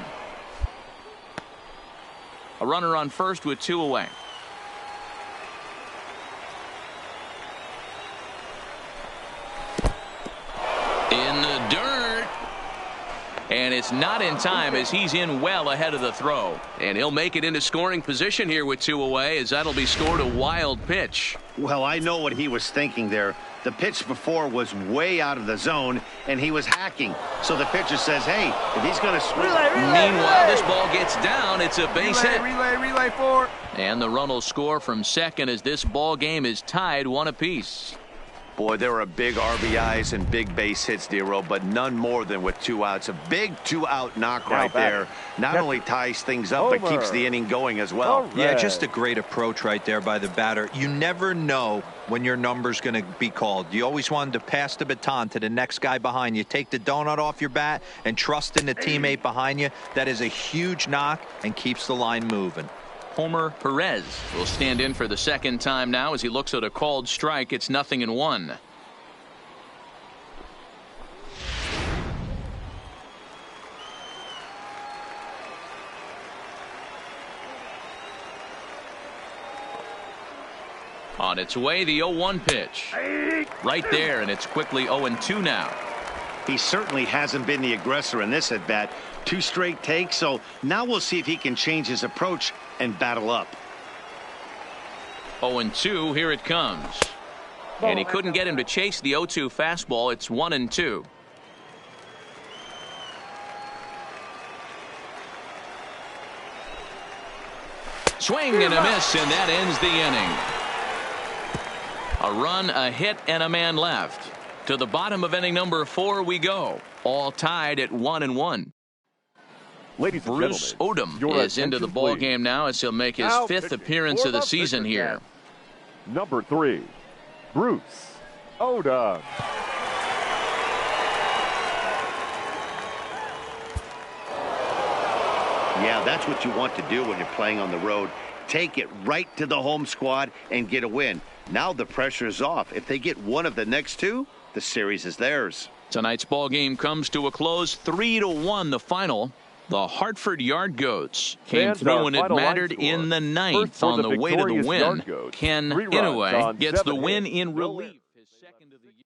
A runner on first with 2 away. In the dirt. And it's not in time as he's in well ahead of the throw. And he'll make it into scoring position here with 2 away, as that'll be scored a wild pitch. Well, I know what he was thinking there. The pitch before was way out of the zone, and he was hacking. So the pitcher says, hey, if he's going to swing. Meanwhile, this ball gets down. It's a base hit. Relay 4. And the run will score from second as this ball game is tied 1 apiece. Boy, there are big RBIs and big base hits, Dero, but none more than with 2 outs. A big 2-out knock right there. Not only ties things up, but keeps the inning going as well. Yeah, just a great approach right there by the batter. You never know when your number's going to be called. You always wanted to pass the baton to the next guy behind you. Take the donut off your bat and trust in the teammate behind you. That is a huge knock and keeps the line moving. Homer Perez will stand in for the second time now as he looks at a called strike. It's 0-1. On its way, the 0-1 pitch. Right there, and it's quickly 0-2 now. He certainly hasn't been the aggressor in this at-bat. 2 straight takes, so now we'll see if he can change his approach and battle up. 0-2, here it comes. And he couldn't get him to chase the 0-2 fastball. It's 1-2. Swing and a miss, and that ends the inning. A run, a hit, and a man left. To the bottom of inning number 4 we go. All tied at 1-1. Ladies and Bruce Odom is into the ball game now as he'll make his 5th appearance of the season here. Number 3, Bruce Odom. Yeah, that's what you want to do when you're playing on the road. Take it right to the home squad and get a win. Now the pressure is off. If they get one of the next 2, the series is theirs. Tonight's ball game comes to a close. 3-1 the final. The Hartford Yard Goats came through when it mattered in the 9th on the way to the win. Ken Inoue gets the win in relief. His second of the year.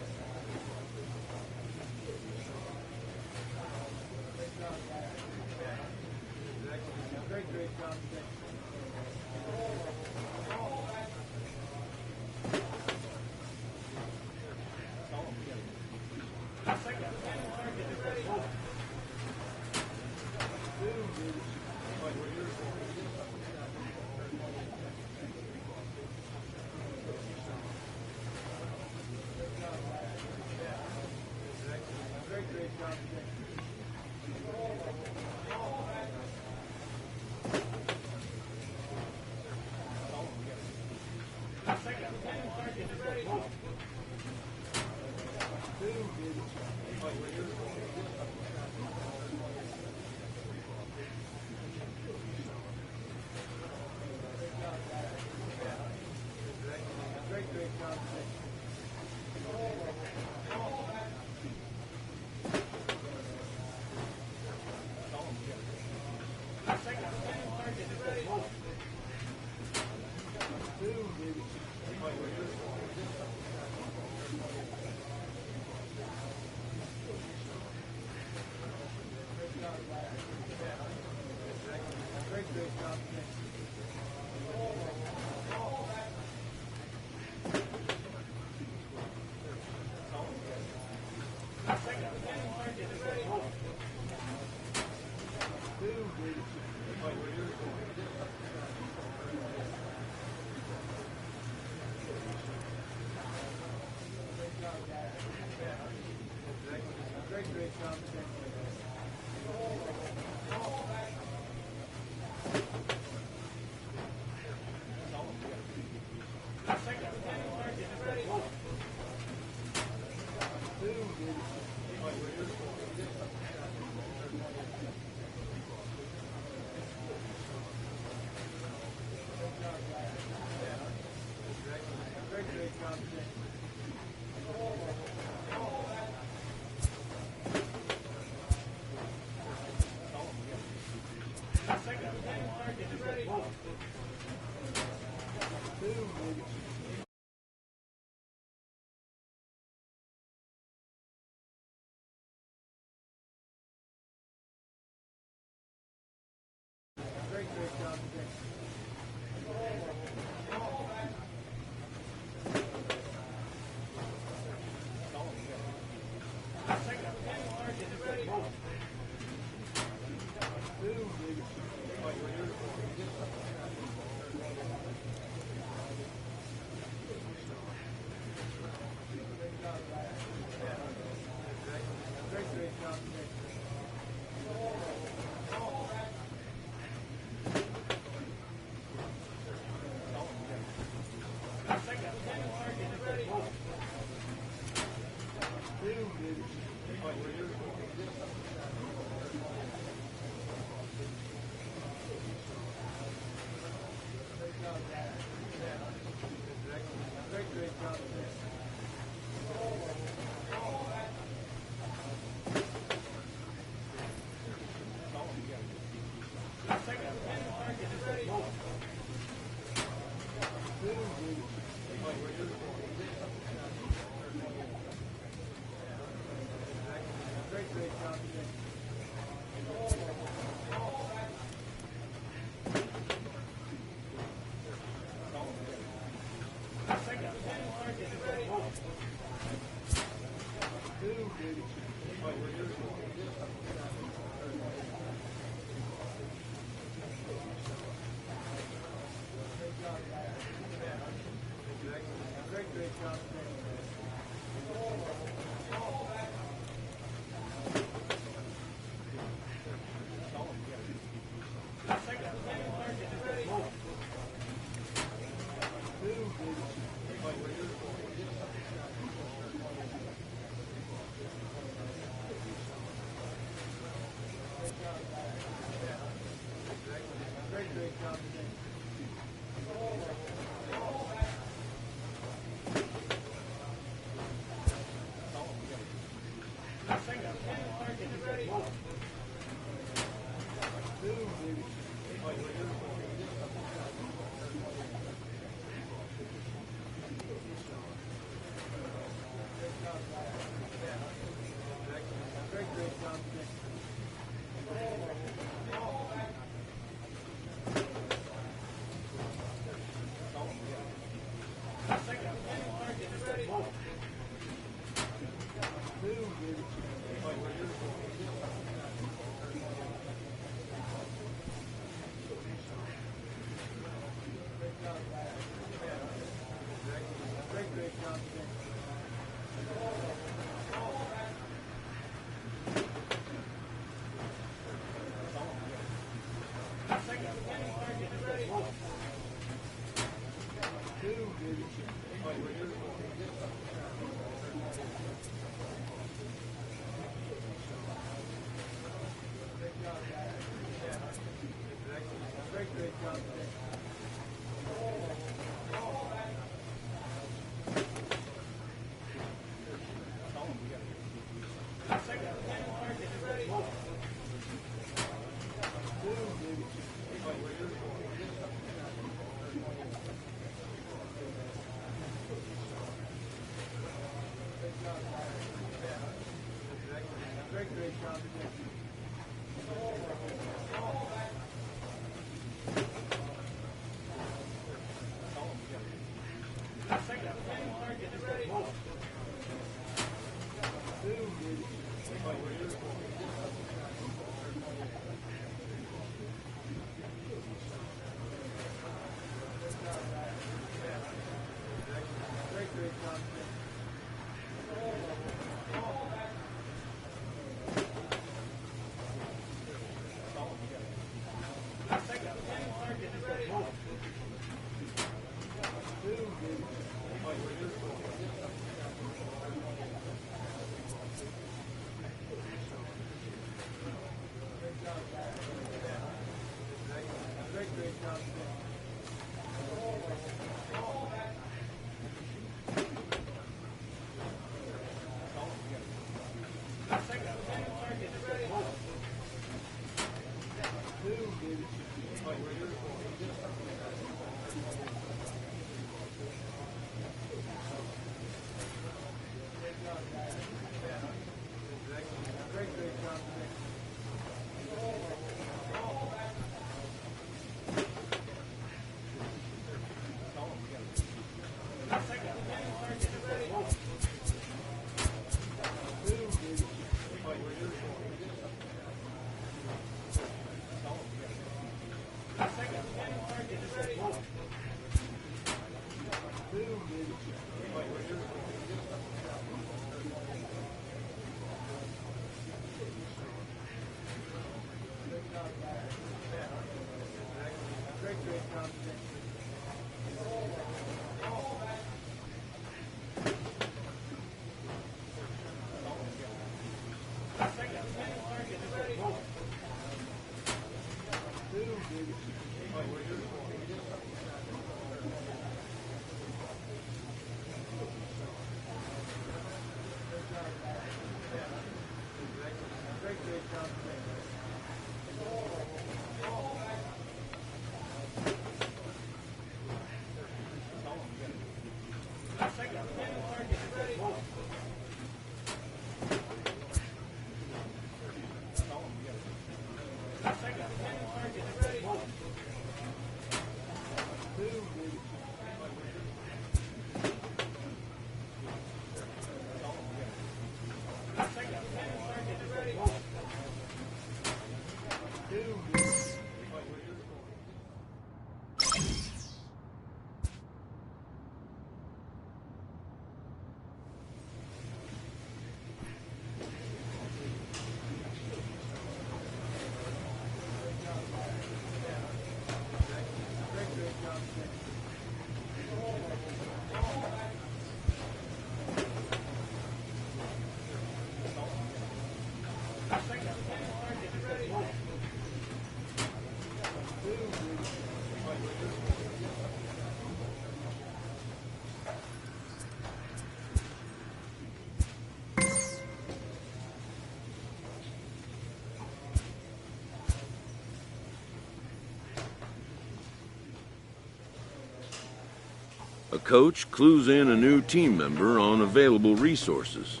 A coach clues in a new team member on available resources.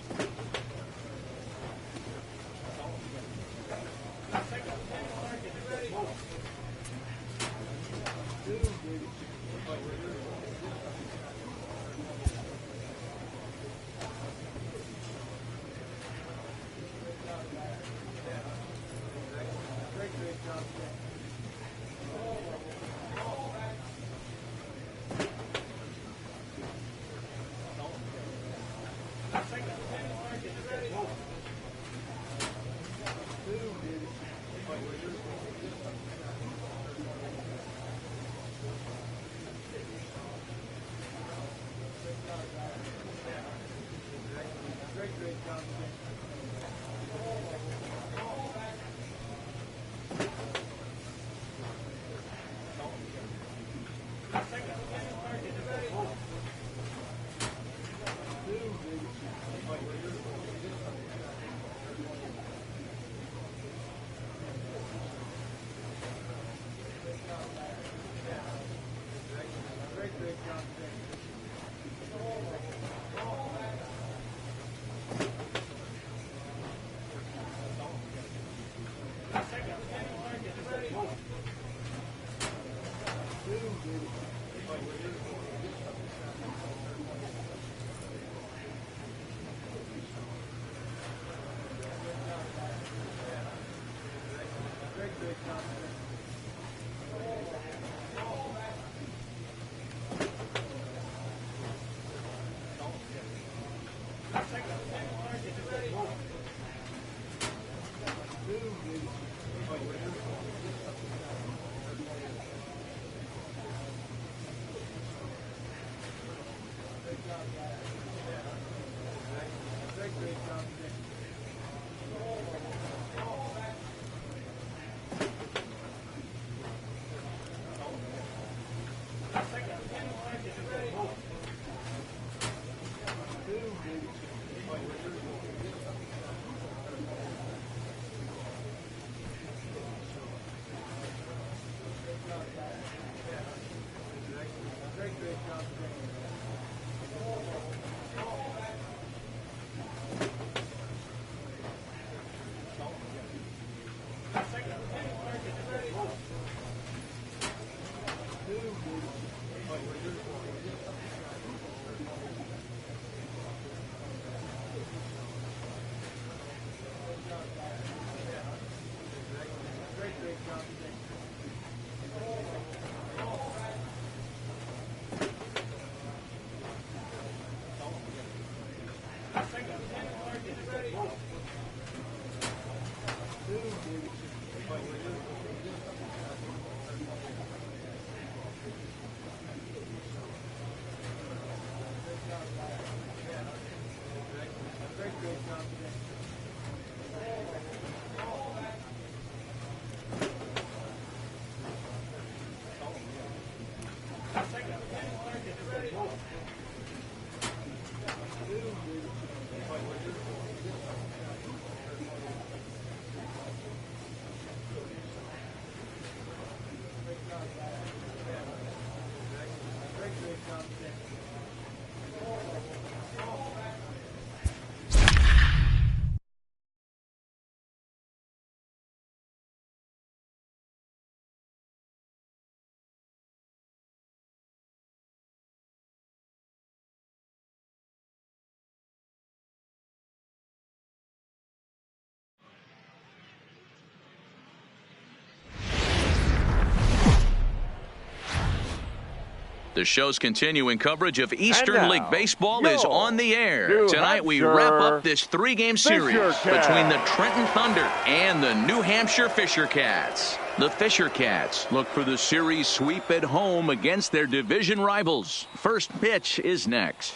The show's continuing coverage of Eastern League Baseball is on the air. Tonight we wrap up this three-game series between the Trenton Thunder and the New Hampshire Fisher Cats. The Fisher Cats look for the series sweep at home against their division rivals. First pitch is next.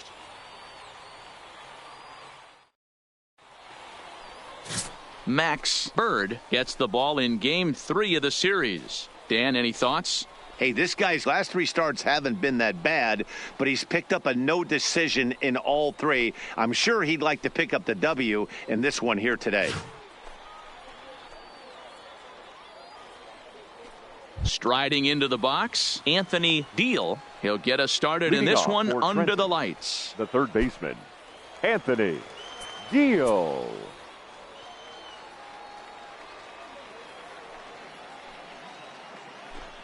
Max Bird gets the ball in Game 3 of the series. Dan, any thoughts? Hey, this guy's last three starts haven't been that bad, but he's picked up a no decision in all three. I'm sure he'd like to pick up the W in this one here today. Striding into the box, Anthony Deal. He'll get us started in this one under Trenton, the lights. The third baseman, Anthony Deal.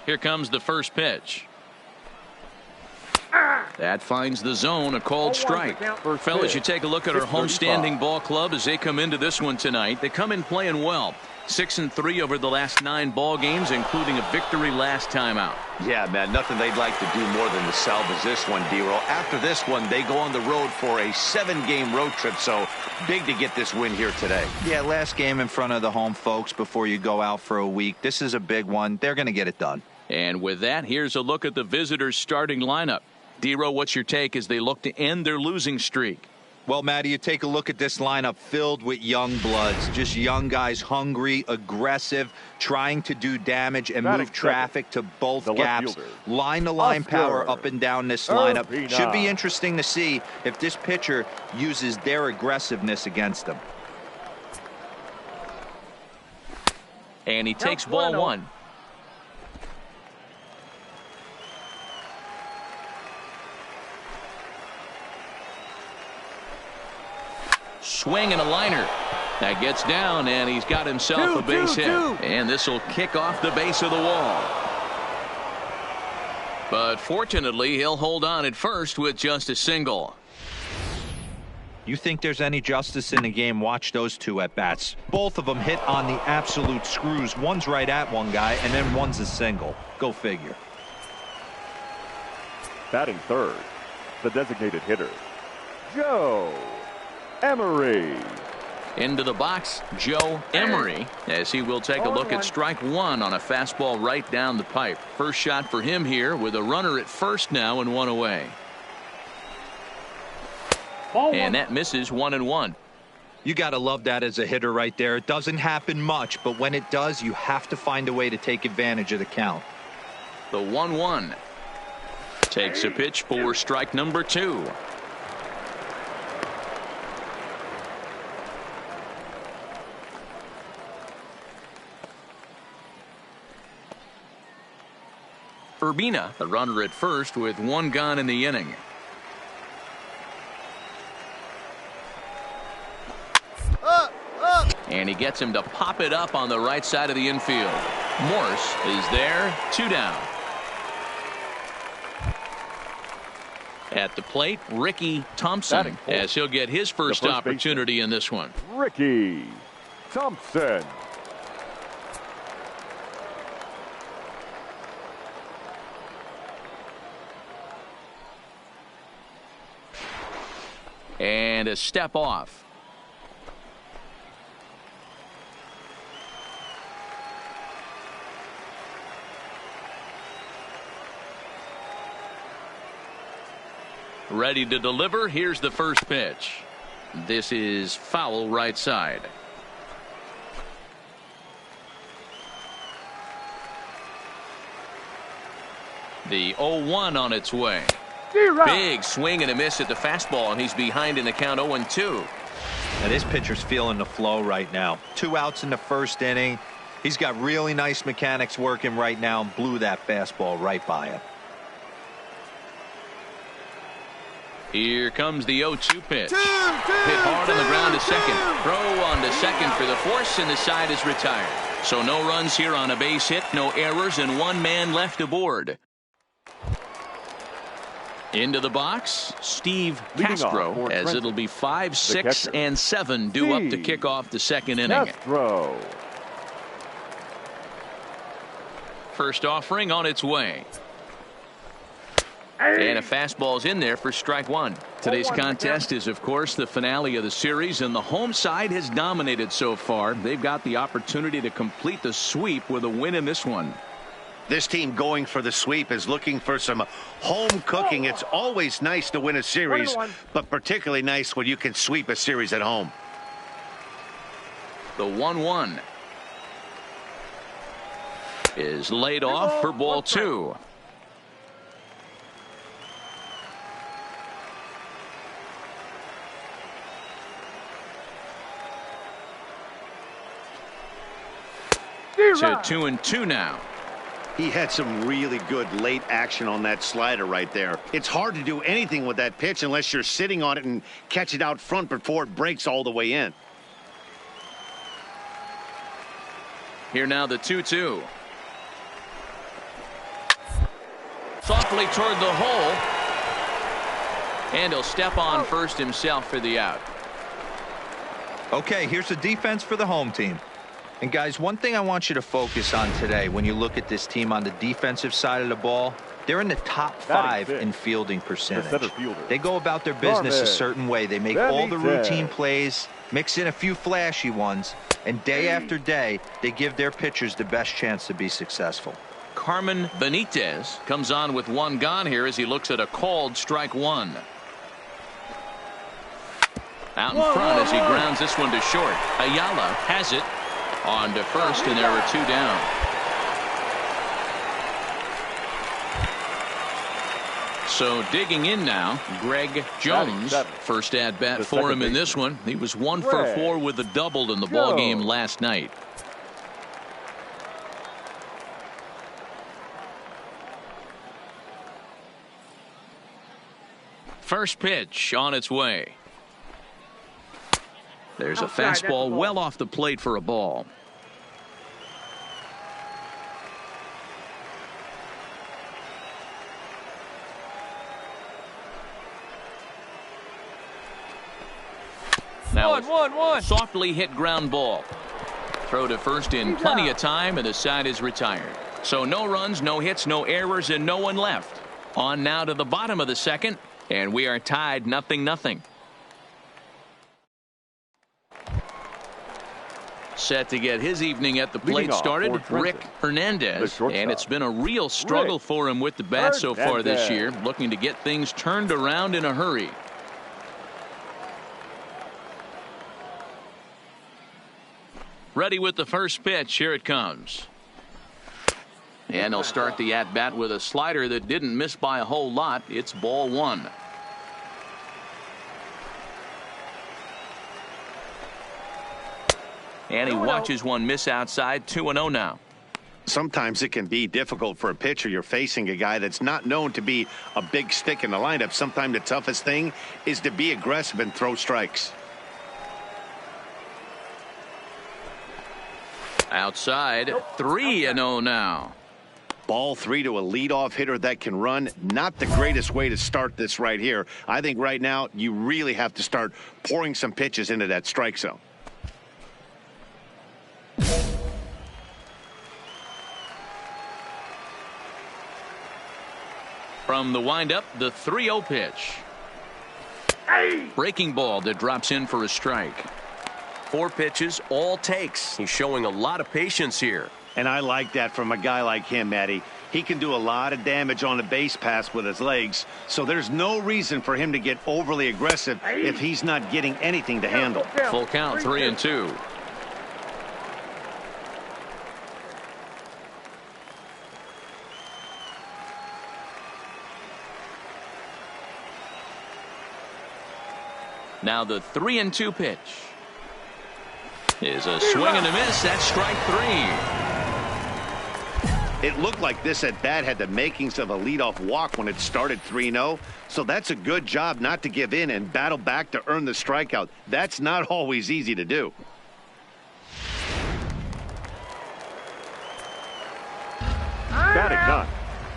Here comes the first pitch. That finds the zone, a called strike. Fellas, you take a look at our homestanding ball club as they come into this one tonight. They come in playing well. 6-3 over the last 9 ball games, including a victory last time out. Yeah, man, nothing they'd like to do more than to salvage this one, D-Roll. After this one, they go on the road for a 7-game road trip, so big to get this win here today. Yeah, last game in front of the home folks before you go out for a week. This is a big one. They're going to get it done. And with that, here's a look at the visitors' starting lineup. D-Roll, what's your take as they look to end their losing streak? Well, Matty, you take a look at this lineup filled with young bloods, just young guys, hungry, aggressive, trying to do damage and move traffic to both gaps. Line-to-line power up and down this lineup. Should be interesting to see if this pitcher uses their aggressiveness against them. And he takes ball one. Swing and a liner. That gets down, and he's got himself a base hit. And this will kick off the base of the wall. But fortunately, he'll hold on at first with just a single. You think there's any justice in the game? Watch those two at-bats. Both of them hit on the absolute screws. One's right at one guy, and then one's a single. Go figure. Batting third, the designated hitter, Joe Emery. Into the box, Joe Emery, as he will take a look at strike one on a fastball right down the pipe. First shot for him here with a runner at first now and one away. And that misses 1-1. You got to love that as a hitter right there. It doesn't happen much, but when it does, you have to find a way to take advantage of the count. The 1-1. Takes a pitch for strike number 2. Urbina, the runner at first with 1 gone in the inning. And he gets him to pop it up on the right side of the infield. Morse is there, 2 down. At the plate, Ricky Thompson, as he'll get his first opportunity in this one. Ricky Thompson. And a step off. Ready to deliver. Here's the first pitch. This is foul right side. The 0-1 on its way. Big swing and a miss at the fastball, and he's behind in the count 0-2. Now this pitcher's feeling the flow right now. 2 outs in the first inning. He's got really nice mechanics working right now and blew that fastball right by him. Here comes the 0-2 pitch. Hit hard on the ground to second. Throw on to second for the force, and the side is retired. So no runs here on a base hit, no errors, and 1 man left aboard. Into the box, Steve Castro, as it'll be 5, 6, and 7 due up to kick off the second inning. Castro. First offering on its way. And a fastball's in there for strike 1. Today's contest is, of course, the finale of the series, and the home side has dominated so far. They've got the opportunity to complete the sweep with a win in this one. This team going for the sweep is looking for some home cooking. It's always nice to win a series, but particularly nice when you can sweep a series at home. The 1-1 is laid off for ball 2. To 2-2 now. He had some really good late action on that slider right there. It's hard to do anything with that pitch unless you're sitting on it and catch it out front before it breaks all the way in. Here now the 2-2. Softly toward the hole. And he'll step on first himself for the out. Okay, here's the defense for the home team. And guys, one thing I want you to focus on today when you look at this team on the defensive side of the ball, they're in the top 5 in fielding percentage. They go about their business a certain way. They make all the routine plays, mix in a few flashy ones, and day after day, they give their pitchers the best chance to be successful. Carmen Benitez comes on with 1 gone here as he looks at a called strike 1. Out in front as he grounds this one to short. Ayala has it. On to first, and there are 2 down. So digging in now, Greg Jones. First at bat for him in this one. He was 1 for 4 with a double in the ball game last night. First pitch on its way. There's a fastball well off the plate for a ball. Now one. Softly hit ground ball. Throw to first in plenty of time, and the side is retired. So no runs, no hits, no errors, and no one left. On now to the bottom of the second, and we are tied 0-0. Set to get his evening at the plate started, Rick Hernandez. And it's been a real struggle for him with the bat so far this year, looking to get things turned around in a hurry. Ready with the first pitch. Here it comes. And they'll start the at-bat with a slider that didn't miss by a whole lot. It's ball one. And he watches one miss outside. 2-0 now. Sometimes it can be difficult for a pitcher. You're facing a guy that's not known to be a big stick in the lineup. Sometimes the toughest thing is to be aggressive and throw strikes. Outside, 3-0 now. Ball 3 to a leadoff hitter that can run. Not the greatest way to start this right here. I think right now you really have to start pouring some pitches into that strike zone. From the windup, the 3-0 pitch. Breaking ball that drops in for a strike. 4 pitches, all takes. He's showing a lot of patience here. And I like that from a guy like him, Matty. He can do a lot of damage on a base pass with his legs, so there's no reason for him to get overly aggressive if he's not getting anything to handle. Full count, 3-2. Now the 3-2 pitch is a swing and a miss. That's strike 3. It looked like this at bat had the makings of a leadoff walk when it started 3-0. So that's a good job not to give in and battle back to earn the strikeout. That's not always easy to do. Batting none.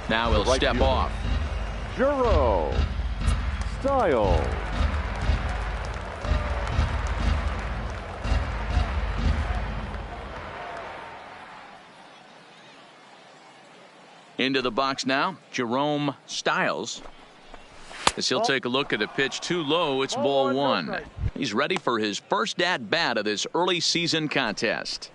Now he'll Right step field. off. Juro. Style. Into the box now, Jerome Styles. As he'll take a look at a pitch too low, it's ball 1. He's ready for his first at-bat of this early season contest.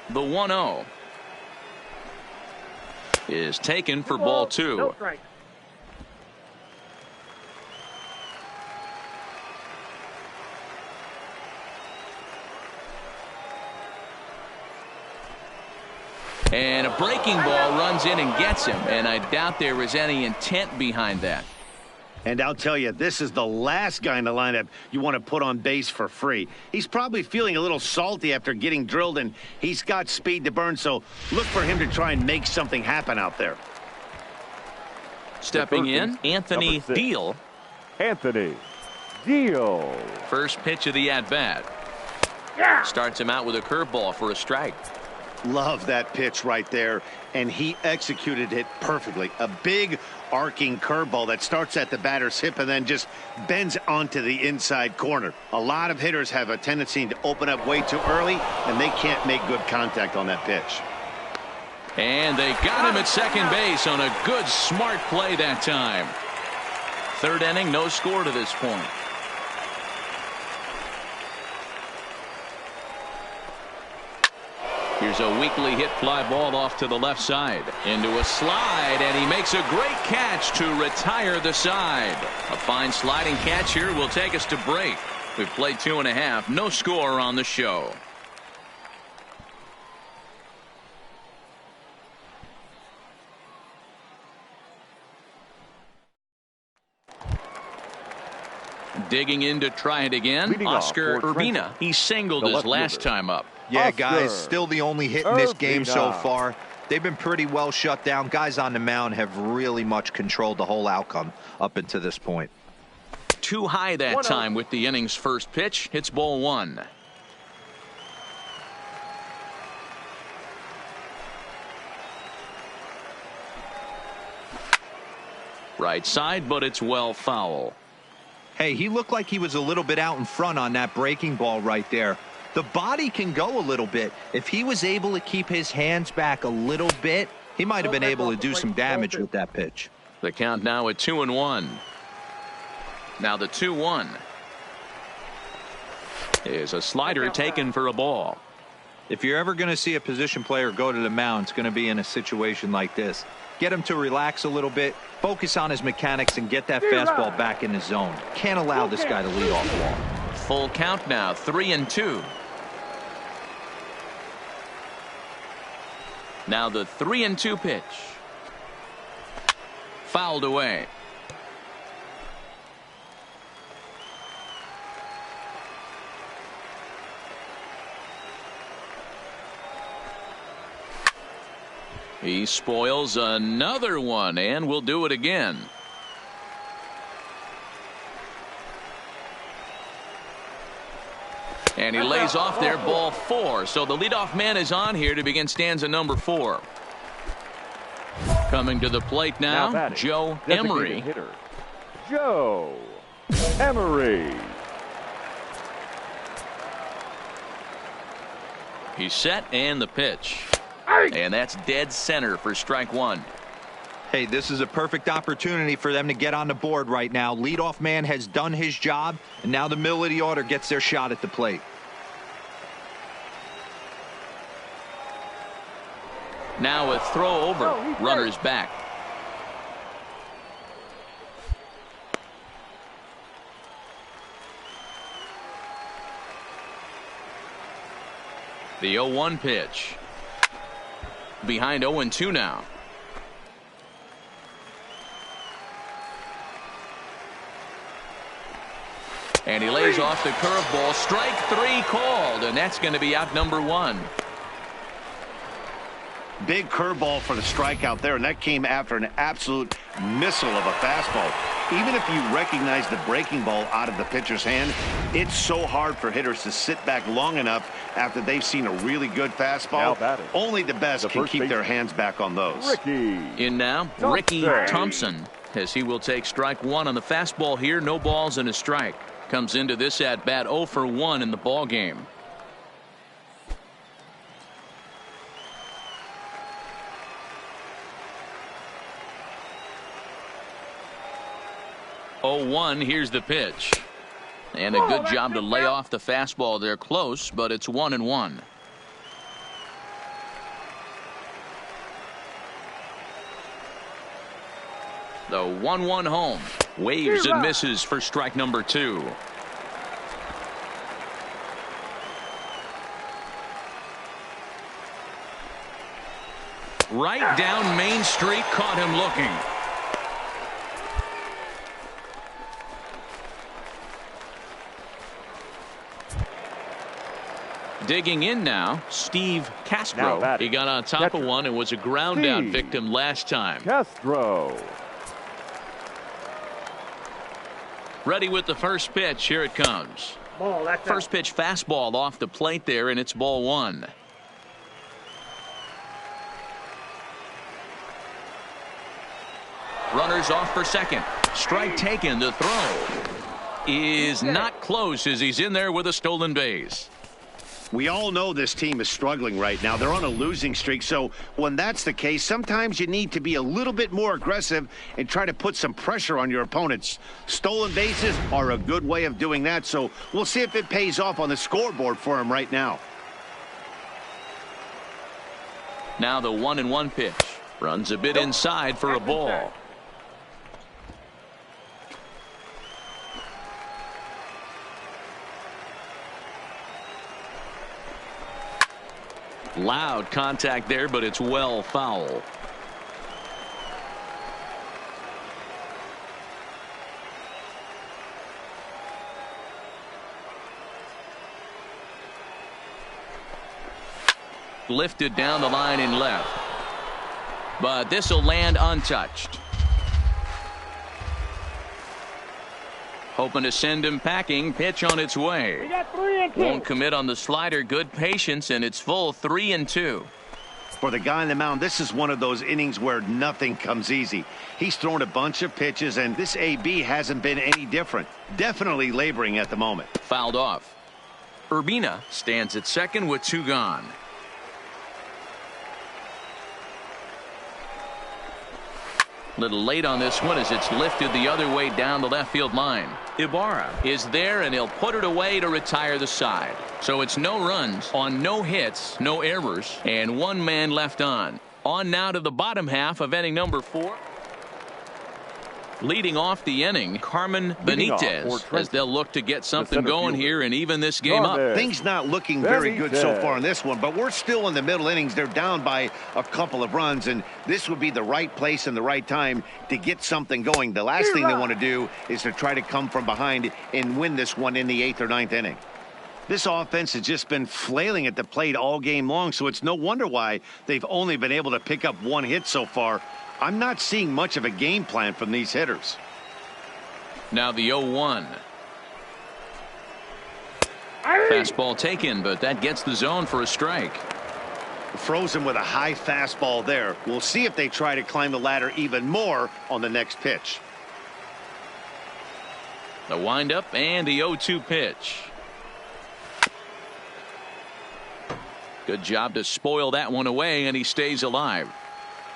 The 1-0 is taken for ball 2. No strike. And a breaking ball runs in and gets him, and I doubt there was any intent behind that. And I'll tell you, this is the last guy in the lineup you want to put on base for free. He's probably feeling a little salty after getting drilled, and he's got speed to burn, so look for him to try and make something happen out there. Stepping in, Anthony Deal. Anthony Deal. First pitch of the at-bat. Starts him out with a curveball for a strike. Love that pitch right there, and he executed it perfectly. A big arcing curveball that starts at the batter's hip and then just bends onto the inside corner. A lot of hitters have a tendency to open up way too early, and they can't make good contact on that pitch. And they got him at second base on a good, smart play that time. Third inning, no score to this point. Here's a weakly hit fly ball off to the left side. Into a slide, and he makes a great catch to retire the side. A fine sliding catch here will take us to break. We've played 2.5. No score on the show. Digging in to try it again. Leading off Oscar for Urbina. Trenton, He singled the his left last fielder. time up. Yeah, Oscar guys, still the only hit in this game so Urbina. far. They've been pretty well shut down. Guys on the mound have really much controlled the whole outcome up until this point. Too high that time with the inning's first pitch. It's ball 1. Right side, but it's well foul. Hey, he looked like he was a little bit out in front on that breaking ball right there. The body can go a little bit. If he was able to keep his hands back a little bit, he might have been able to do some damage with that pitch. The count now at 2-1. Now the 2-1 is a slider taken for a ball. If you're ever going to see a position player go to the mound, it's going to be in a situation like this. Get him to relax a little bit, focus on his mechanics, and get that fastball back in his zone. Can't allow this guy to lead off the ball. Full count now, 3-2. Now the 3-2 pitch. Fouled away. He spoils another one, and will do it again. And he lays off there, ball 4. So the leadoff man is on here to begin stanza number 4. Coming to the plate now Joe Emery. Hitter, Joe Emery. He's set, and the pitch. And that's dead center for strike 1. Hey, this is a perfect opportunity for them to get on the board right now. Leadoff man has done his job, and now the middle of the order gets their shot at the plate. Now a throw over. Runners back. The 0-1 pitch. Behind 0-2 now. And he lays off the curveball. Strike 3 called, and that's going to be out number 1. Big curveball for the strikeout there, and that came after an absolute missile of a fastball. Even if you recognize the breaking ball out of the pitcher's hand, it's so hard for hitters to sit back long enough after they've seen a really good fastball. Only the best can keep their hands back on those. Ricky. In now, Ricky Thompson, as he will take strike 1 on the fastball here. No balls and a strike. Comes into this at bat 0 for 1 in the ball game. Here's the pitch. And a good job to lay off the fastball there close, but it's 1-1. The 1-1 home. Waves and misses for strike number 2. Right down Main Street, caught him looking. Digging in now, Steve Castro. He got on top of one and was a ground down victim last time. Castro. Ready with the first pitch. Here it comes. First pitch fastball off the plate there, and it's ball 1. Runners off for second. Strike taken. The throw is not close as he's in there with a stolen base. We all know this team is struggling right now. They're on a losing streak, so when that's the case, sometimes you need to be a little bit more aggressive and try to put some pressure on your opponents. Stolen bases are a good way of doing that, so we'll see if it pays off on the scoreboard for him right now. Now the 1-1 pitch. Runs a bit inside for a ball. Loud contact there, but it's well foul. Lifted down the line in left. But this will land untouched. Hoping to send him packing. Pitch on its way. Won't commit on the slider. Good patience, and it's full 3-2. For the guy on the mound, this is one of those innings where nothing comes easy. He's thrown a bunch of pitches, and this AB hasn't been any different. Definitely laboring at the moment. Fouled off. Urbina stands at second with 2 gone. Little late on this one as it's lifted the other way down the left field line. Ibarra is there, and he'll put it away to retire the side. So it's no runs on no hits, no errors, and one man left on. On now to the bottom half of inning number 4. Leading off the inning, Carmen Benitez, as they'll look to get something going here and even this game up. Things not looking very good so far in this one, but we're still in the middle innings. They're down by a couple of runs, and this would be the right place and the right time to get something going. The last thing they want to do is to try to come from behind and win this one in the 8th or 9th inning. This offense has just been flailing at the plate all game long, so it's no wonder why they've only been able to pick up 1 hit so far. I'm not seeing much of a game plan from these hitters. Now the 0-1. Fastball taken, but that gets the zone for a strike. Frozen with a high fastball there. We'll see if they try to climb the ladder even more on the next pitch. The windup and the 0-2 pitch. Good job to spoil that one away, and he stays alive.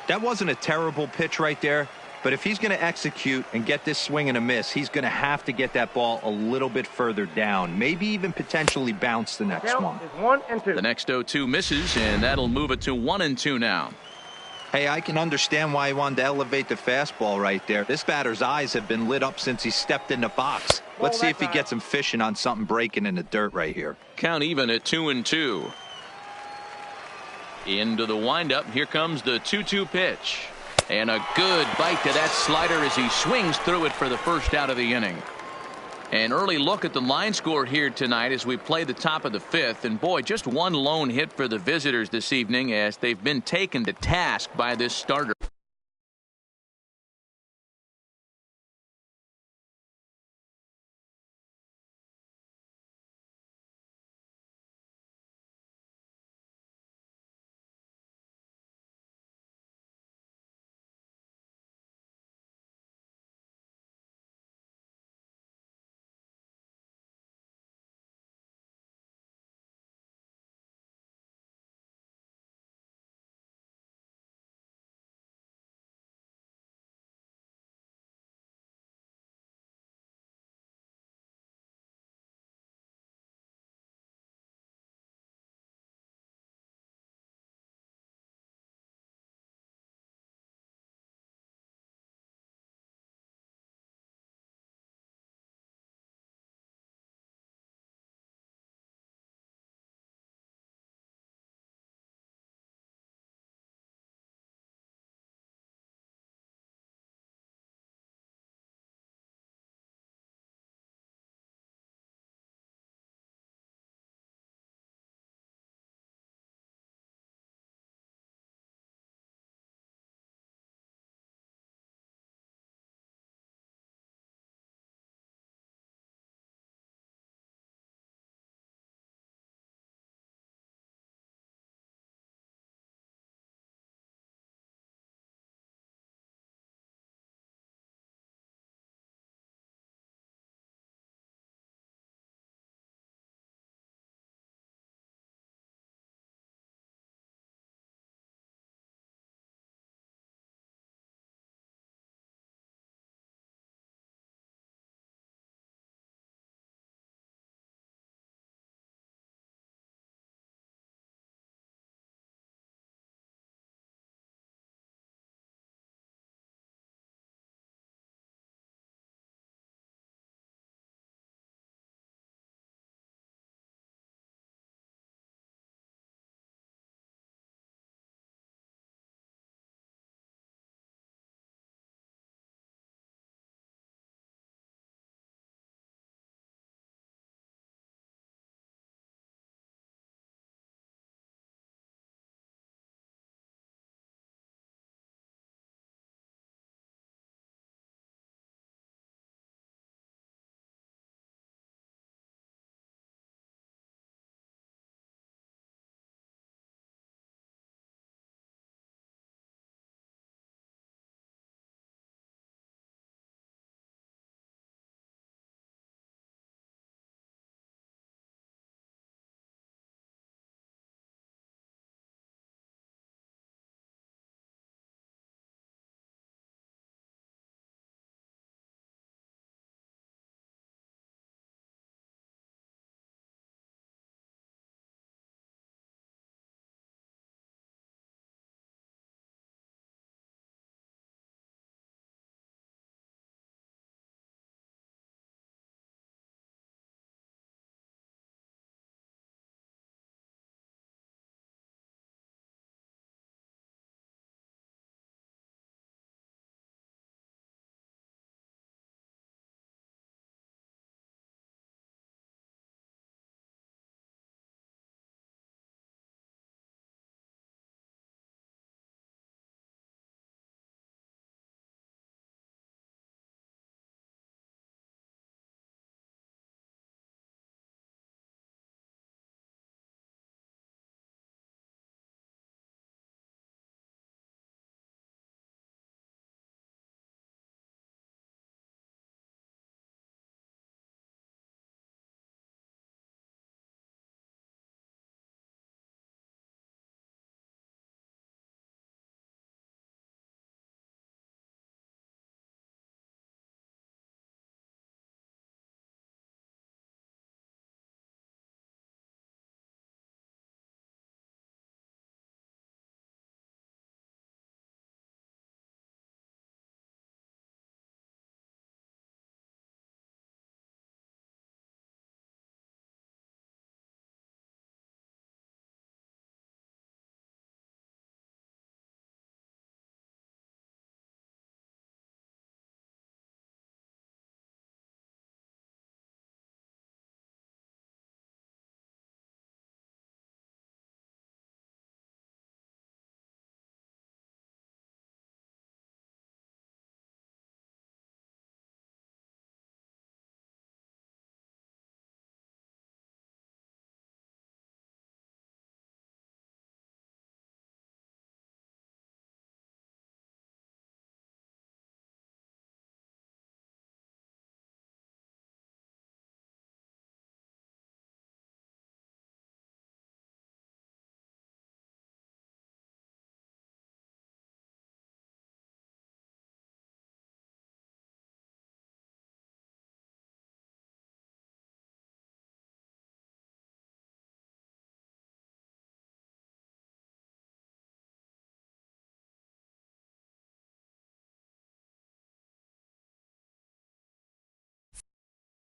That wasn't a terrible pitch right there, but if he's going to execute and get this swing and a miss, he's going to have to get that ball a little bit further down, maybe even potentially bounce the next one. 1-2. The next 0-2 misses, and that'll move it to 1-2 now. Hey, I can understand why he wanted to elevate the fastball right there. This batter's eyes have been lit up since he stepped in the box. Let's see if he gets him fishing on something breaking in the dirt right here. Count even at 2-2. Into the windup. Here comes the 2-2 pitch. And a good bite to that slider as he swings through it for the first out of the inning. An early look at the line score here tonight as we play the top of the 5th. And boy, just one lone hit for the visitors this evening as they've been taken to task by this starter.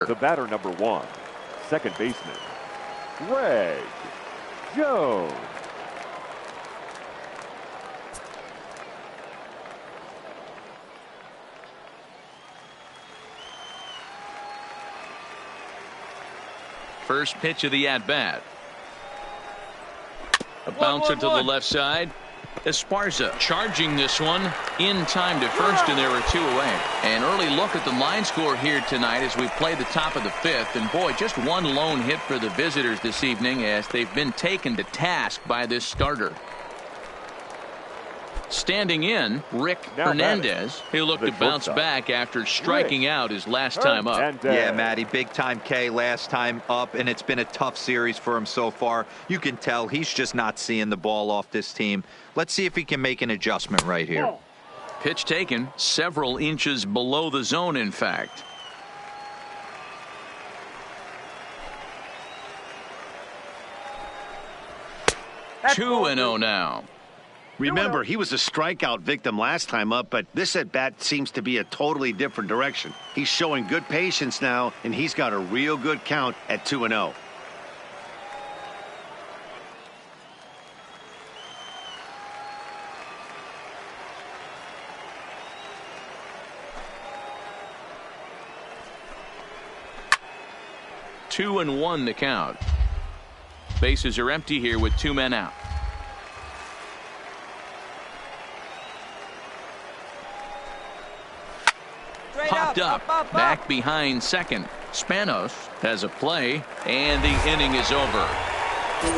The batter, number 1, second baseman, Greg Jones. First pitch of the at-bat. A bouncer to the left side. Esparza charging this one in time to first, and there are 2 away. An early look at the line score here tonight as we play the top of the 5th. And boy, just one lone hit for the visitors this evening as they've been taken to task by this starter. Standing in, Rick Hernandez. He'll look to bounce back after striking out his last time up. Yeah, Matty, big time K last time up, and it's been a tough series for him so far. You can tell he's just not seeing the ball off this team. Let's see if he can make an adjustment right here. Pitch taken several inches below the zone, in fact. That's 2-0 now. Remember, he was a strikeout victim last time up, but this at-bat seems to be a totally different direction. He's showing good patience now, and he's got a real good count at 2-0. Two and 1 the count. Bases are empty here with 2 men out. Popped up, back behind second. Spanos has a play, and the inning is over.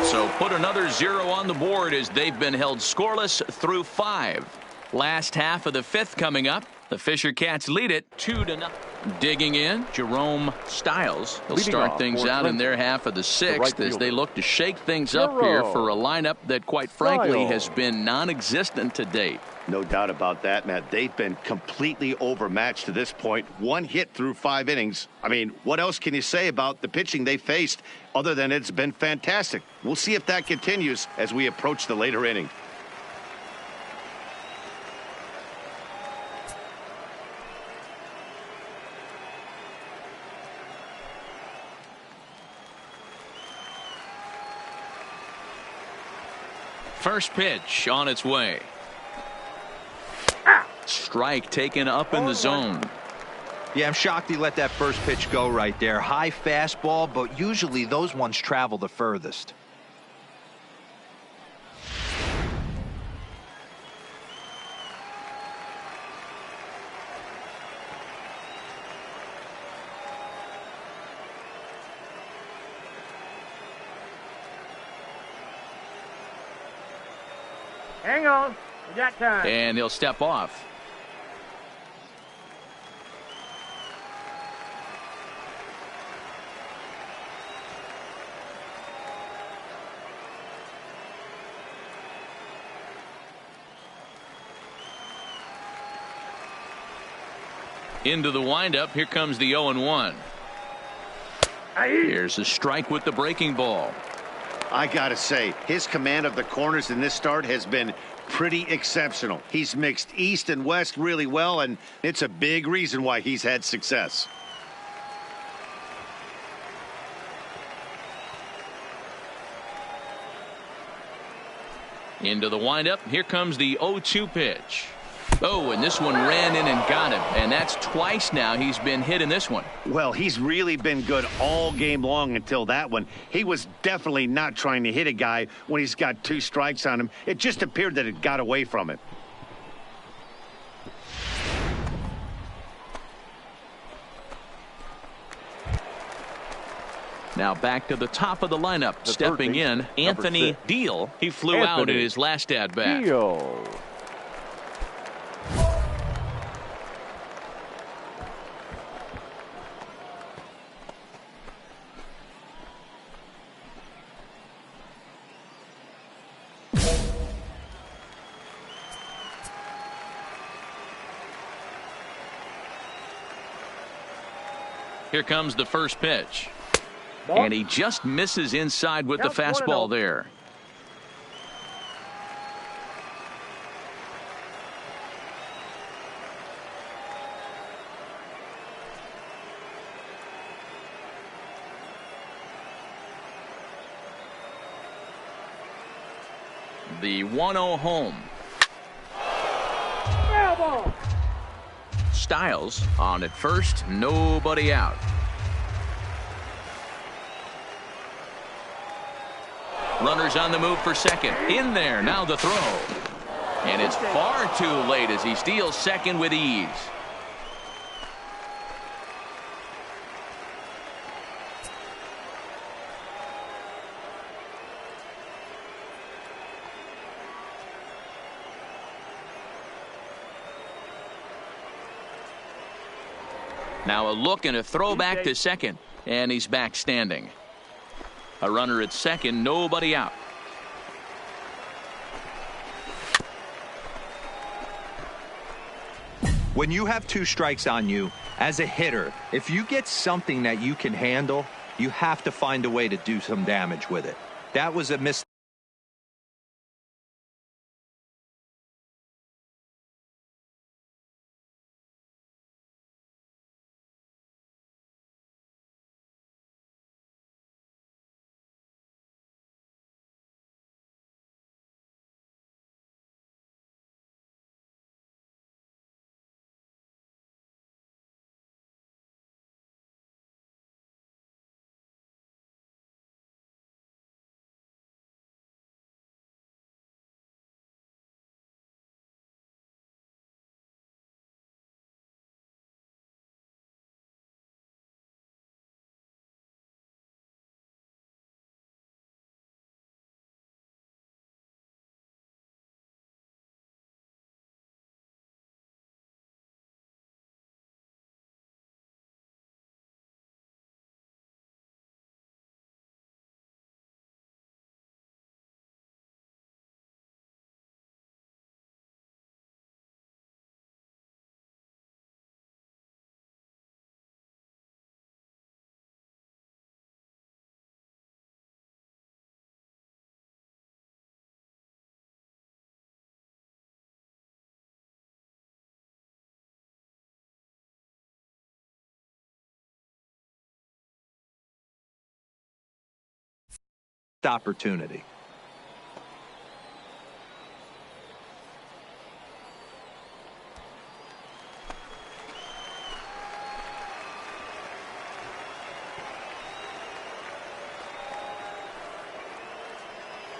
So put another 0 on the board as they've been held scoreless through 5. Last half of the 5th coming up. The Fisher Cats lead it 2-0. Digging in, Jerome Stiles. He'll start things out in their half of the 6th as they look to shake things up here for a lineup that, quite frankly, has been non-existent to date. No doubt about that, Matt. They've been completely overmatched to this point. 1 hit through 5 innings. I mean, what else can you say about the pitching they faced other than it's been fantastic? We'll see if that continues as we approach the later inning. First pitch on its way. Strike taken up in the zone. Yeah, I'm shocked he let that first pitch go right there. High fastball, but usually those ones travel the furthest. Hang on. We got time. And he'll step off. Into the windup. Here comes the 0-1. Here's a strike with the breaking ball. I gotta say, his command of the corners in this start has been pretty exceptional. He's mixed east and west really well, and it's a big reason why he's had success. Into the windup. Here comes the 0-2 pitch. Oh, and this one ran in and got him. And that's twice now he's been hit in this one. Well, he's really been good all game long until that one. He was definitely not trying to hit a guy when he's got 2 strikes on him. It just appeared that it got away from him. Now back to the top of the lineup. Stepping in, Anthony Deal. He flew out in his last at-bat. Here comes the first pitch. And he just misses inside with the fastball there. The 1-0 home. Foul ball. Styles on at first, nobody out. Runners on the move for second. In there, now the throw. And it's far too late as he steals second with ease. Now a look and a throwback to second. And he's back standing. A runner at second, nobody out. When you have 2 strikes on you, as a hitter, if you get something that you can handle, you have to find a way to do some damage with it. That was a mistake. Opportunity.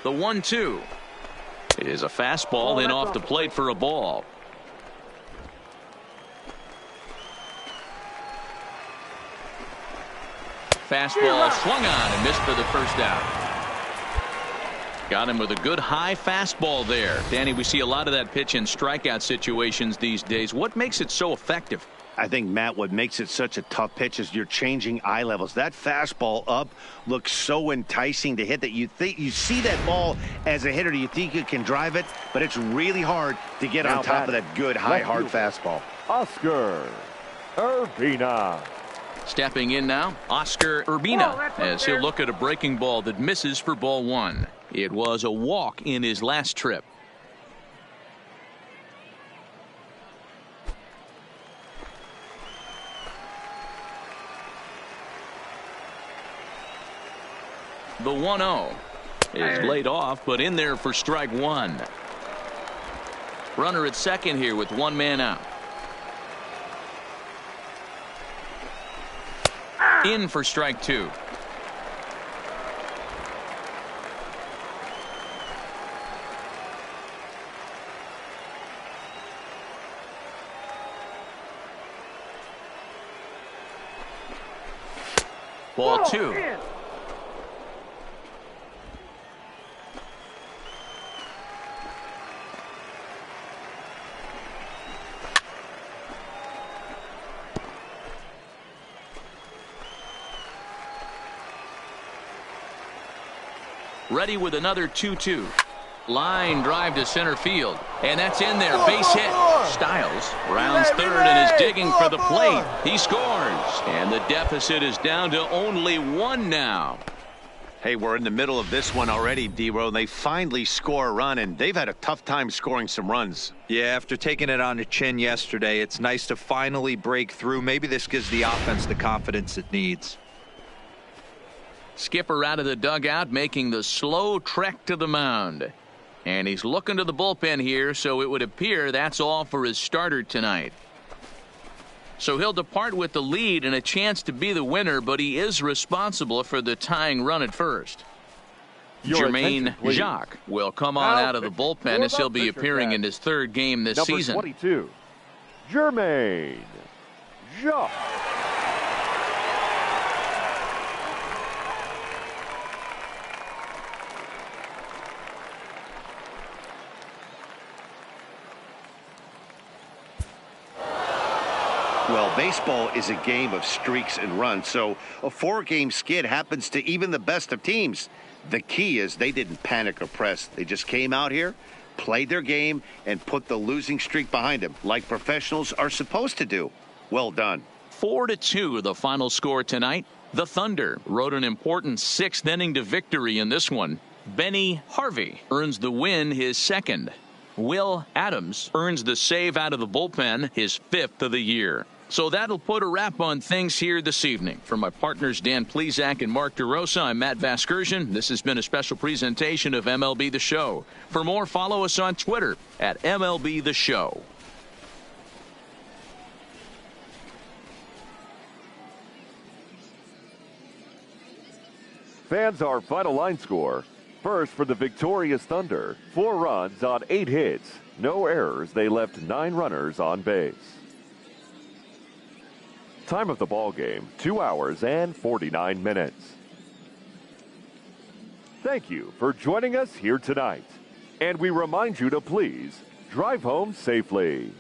The 1-2 is a fastball in off the plate for a ball. Fastball swung on and missed for the first out. Got him with a good high fastball there. Danny, we see a lot of that pitch in strikeout situations these days. What makes it so effective? I think, Matt, what makes it such a tough pitch is you're changing eye levels. That fastball up looks so enticing to hit that you see that ball as a hitter. You think you can drive it, but it's really hard to get on top of that good high hard fastball. Oscar Urbina. Stepping in now, Oscar Urbina, as he'll look at a breaking ball that misses for ball 1. It was a walk in his last trip. The 1-0 is laid off, but in there for strike 1. Runner at second here with 1 man out. In for strike 2. Ball 2. Ready with another 2-2. Line drive to center field. And that's in there. Base hit. Styles rounds third and is digging for the plate. He scores. And the deficit is down to only 1 now. Hey, we're in the middle of this one already, D-Row. They finally score a run, and they've had a tough time scoring some runs. Yeah, after taking it on the chin yesterday, it's nice to finally break through. Maybe this gives the offense the confidence it needs. Skipper out of the dugout, making the slow trek to the mound. And he's looking to the bullpen here, so it would appear that's all for his starter tonight. So he'll depart with the lead and a chance to be the winner, but he is responsible for the tying run at first. Jermaine Jacques will come on out of the bullpen as he'll be appearing in his third game this season. Number 22, Jermaine Jacques. Well, baseball is a game of streaks and runs, so a 4-game skid happens to even the best of teams. The key is they didn't panic or press. They just came out here, played their game, and put the losing streak behind them, like professionals are supposed to do. Well done. 4-2 the final score tonight. The Thunder rode an important 6th inning to victory in this one. Benny Harvey earns the win, his second. Will Adams earns the save out of the bullpen, his 5th of the year. So that'll put a wrap on things here this evening. For my partners Dan Plesac and Mark DeRosa, I'm Matt Vasgersian. This has been a special presentation of MLB The Show. For more, follow us on Twitter at MLB The Show. Fans, our final line score. First for the victorious Thunder, 4 runs on 8 hits. No errors. They left 9 runners on base. Time of the ball game, 2 hours and 49 minutes. Thank you for joining us here tonight. And we remind you to please drive home safely.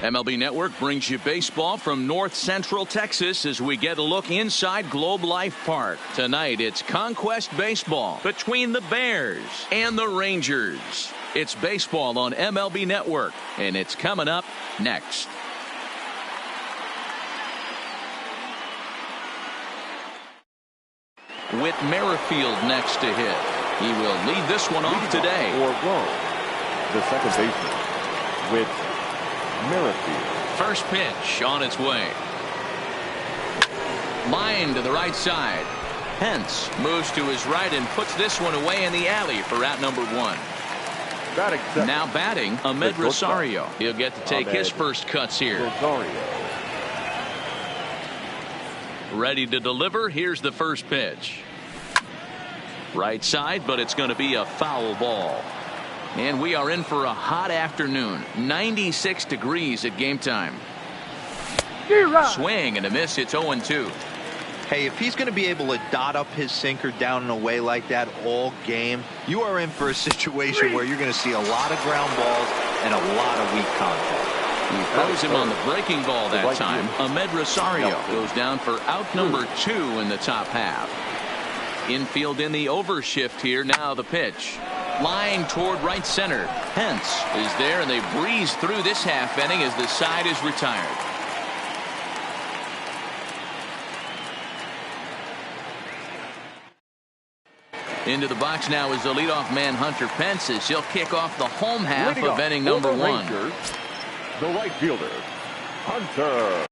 MLB Network brings you baseball from North Central Texas as we get a look inside Globe Life Park. Tonight, it's Conquest Baseball between the Bears and the Rangers. It's baseball on MLB Network, and it's coming up next. With Merrifield next to hit, he will lead this one off today. For Rome, the second baseman, with Merrifield. First pitch on its way. Line to the right side. Pence moves to his right and puts this one away in the alley for out number 1. Now batting, Ahmed Rosario. He'll get to take his first cuts here. Ready to deliver. Here's the first pitch. Right side, but it's going to be a foul ball. And we are in for a hot afternoon. 96 degrees at game time. Swing and a miss. It's 0-2. Hey, if he's going to be able to dot up his sinker down and away like that all game, you are in for a situation where you're going to see a lot of ground balls and a lot of weak contact. He throws him on the breaking ball that time. Ahmed Rosario goes down for out number 2 in the top half. Infield in the overshift here. Now the pitch. Line toward right center. Pence is there, and they breeze through this half inning as the side is retired. Into the box now is the leadoff man, Hunter Pence, as he'll kick off the home half of inning number 1. Rangers, the right fielder, Hunter.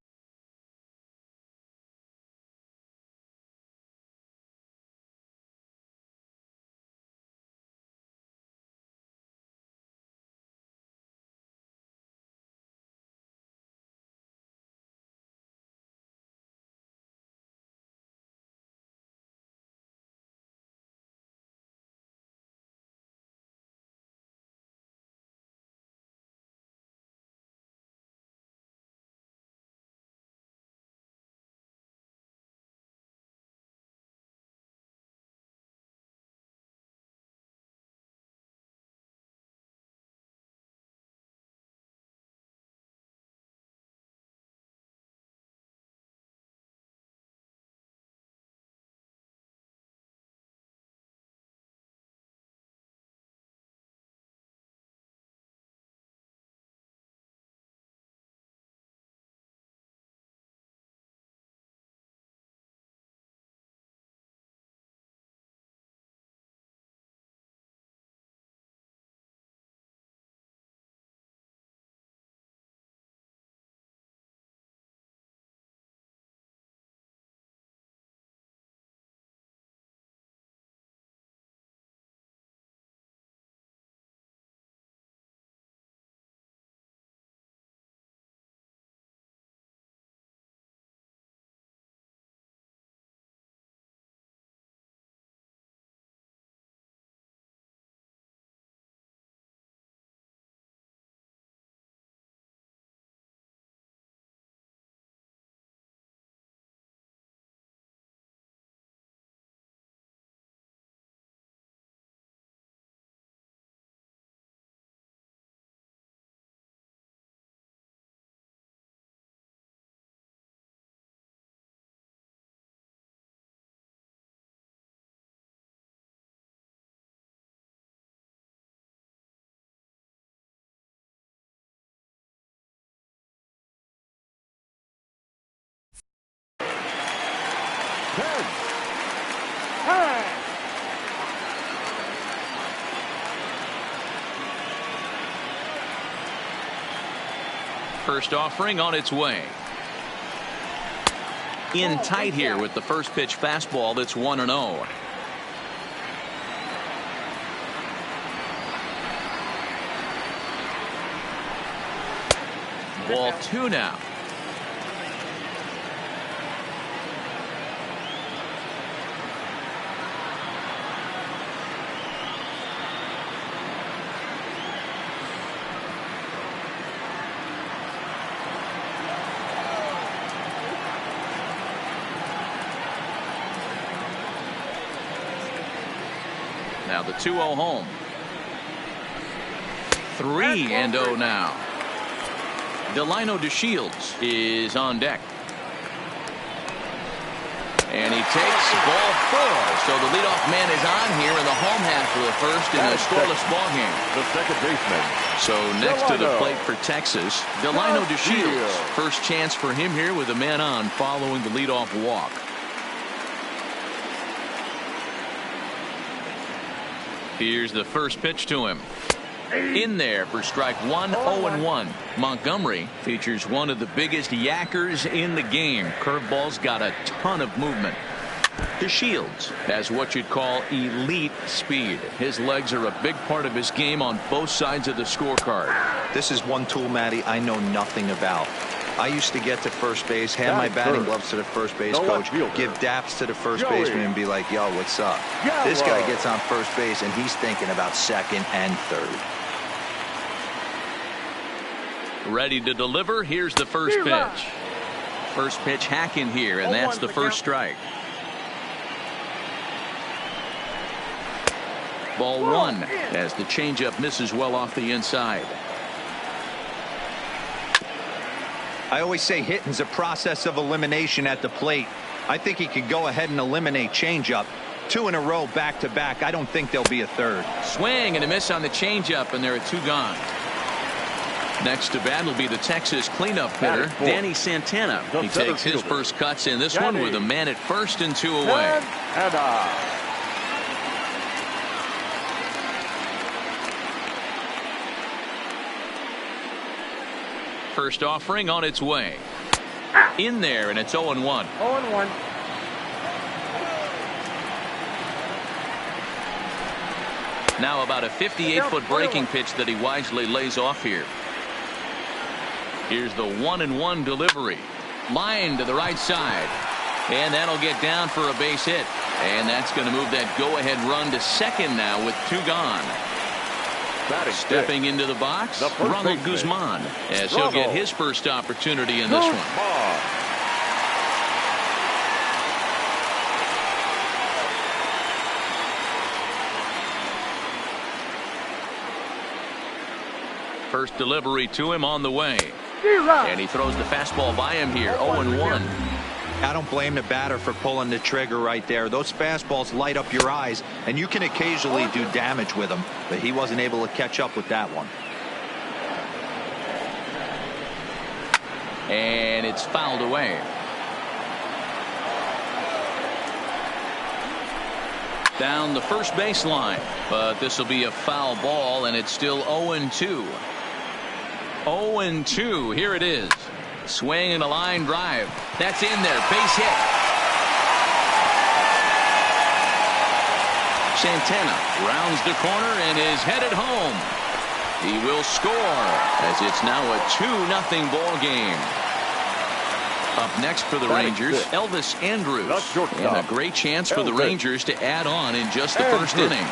First offering on its way. In tight here with the first pitch fastball that's 1-0. Ball 2 now. Now the 2-0 home. 3-0 now. Delino DeShields is on deck. And he takes ball 4. So the leadoff man is on here in the home half of the first in a scoreless ball game. The second baseman. So next to the plate for Texas, Delino DeShields. First chance for him here with a man on following the leadoff walk. Here's the first pitch to him. In there for strike 1, 0-1. Montgomery features one of the biggest yackers in the game. Curveball's got a ton of movement. DeShields has what you'd call elite speed. His legs are a big part of his game on both sides of the scorecard. This is one tool, Matty, I know nothing about. I used to get to first base, hand my batting gloves to the first base coach, give daps to the first baseman and be like, yo, what's up? This guy gets on first base and he's thinking about second and third. Ready to deliver. Here's the first pitch. First pitch hacking here, and that's the first strike. Ball 1 as the changeup misses well off the inside. I always say hitting's a process of elimination at the plate. I think he could go ahead and eliminate changeup. 2 in a row back to back. I don't think there'll be a third. Swing and a miss on the changeup, and there are 2 gone. Next to bat will be the Texas cleanup hitter, Danny Santana. He takes his first cuts in this one with a man at first and 2 away. First offering on its way. In there, and it's 0-1. 0-1. Now about a 58-foot breaking pitch that he wisely lays off here. Here's the 1-1 delivery. Line to the right side. And that'll get down for a base hit. And that's going to move that go-ahead run to second now with 2 gone. Stepping into the box, Ronald Guzman, as he'll get his first opportunity in this one. First delivery to him on the way. And he throws the fastball by him here, 0-1. I don't blame the batter for pulling the trigger right there. Those fastballs light up your eyes, and you can occasionally do damage with them, but he wasn't able to catch up with that one. And it's fouled away. Down the first baseline, but this will be a foul ball, and it's still 0-2. 0-2. Here it is. Swing and a line drive. That's in there. Base hit. Santana rounds the corner and is headed home. He will score as it's now a 2-0 ball game. Up next for the Rangers, Elvis Andrus. And a great chance for the Rangers to add on in just the first inning.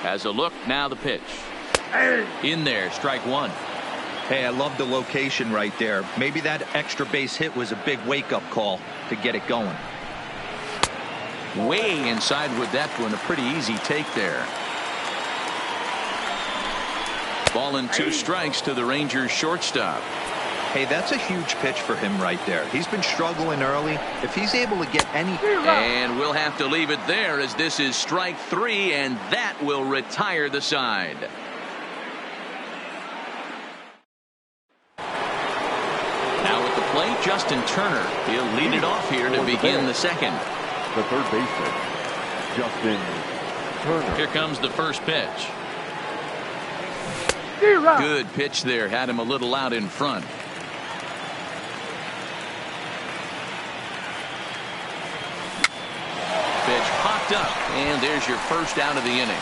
As a look, now the pitch. In there, strike 1. Hey, I love the location right there. Maybe that extra base hit was a big wake-up call to get it going. Way inside with that one, a pretty easy take there. Ball and 2 strikes to the Rangers shortstop. Hey, that's a huge pitch for him right there. He's been struggling early. If he's able to get any... And we'll have to leave it there as this is strike 3, and that will retire the side. Now at the plate, Justin Turner. He'll lead it off here to begin the second. The third baseman, Justin Turner. Here comes the first pitch. Good pitch there. Had him a little out in front. Pitch popped up, and there's your first out of the inning.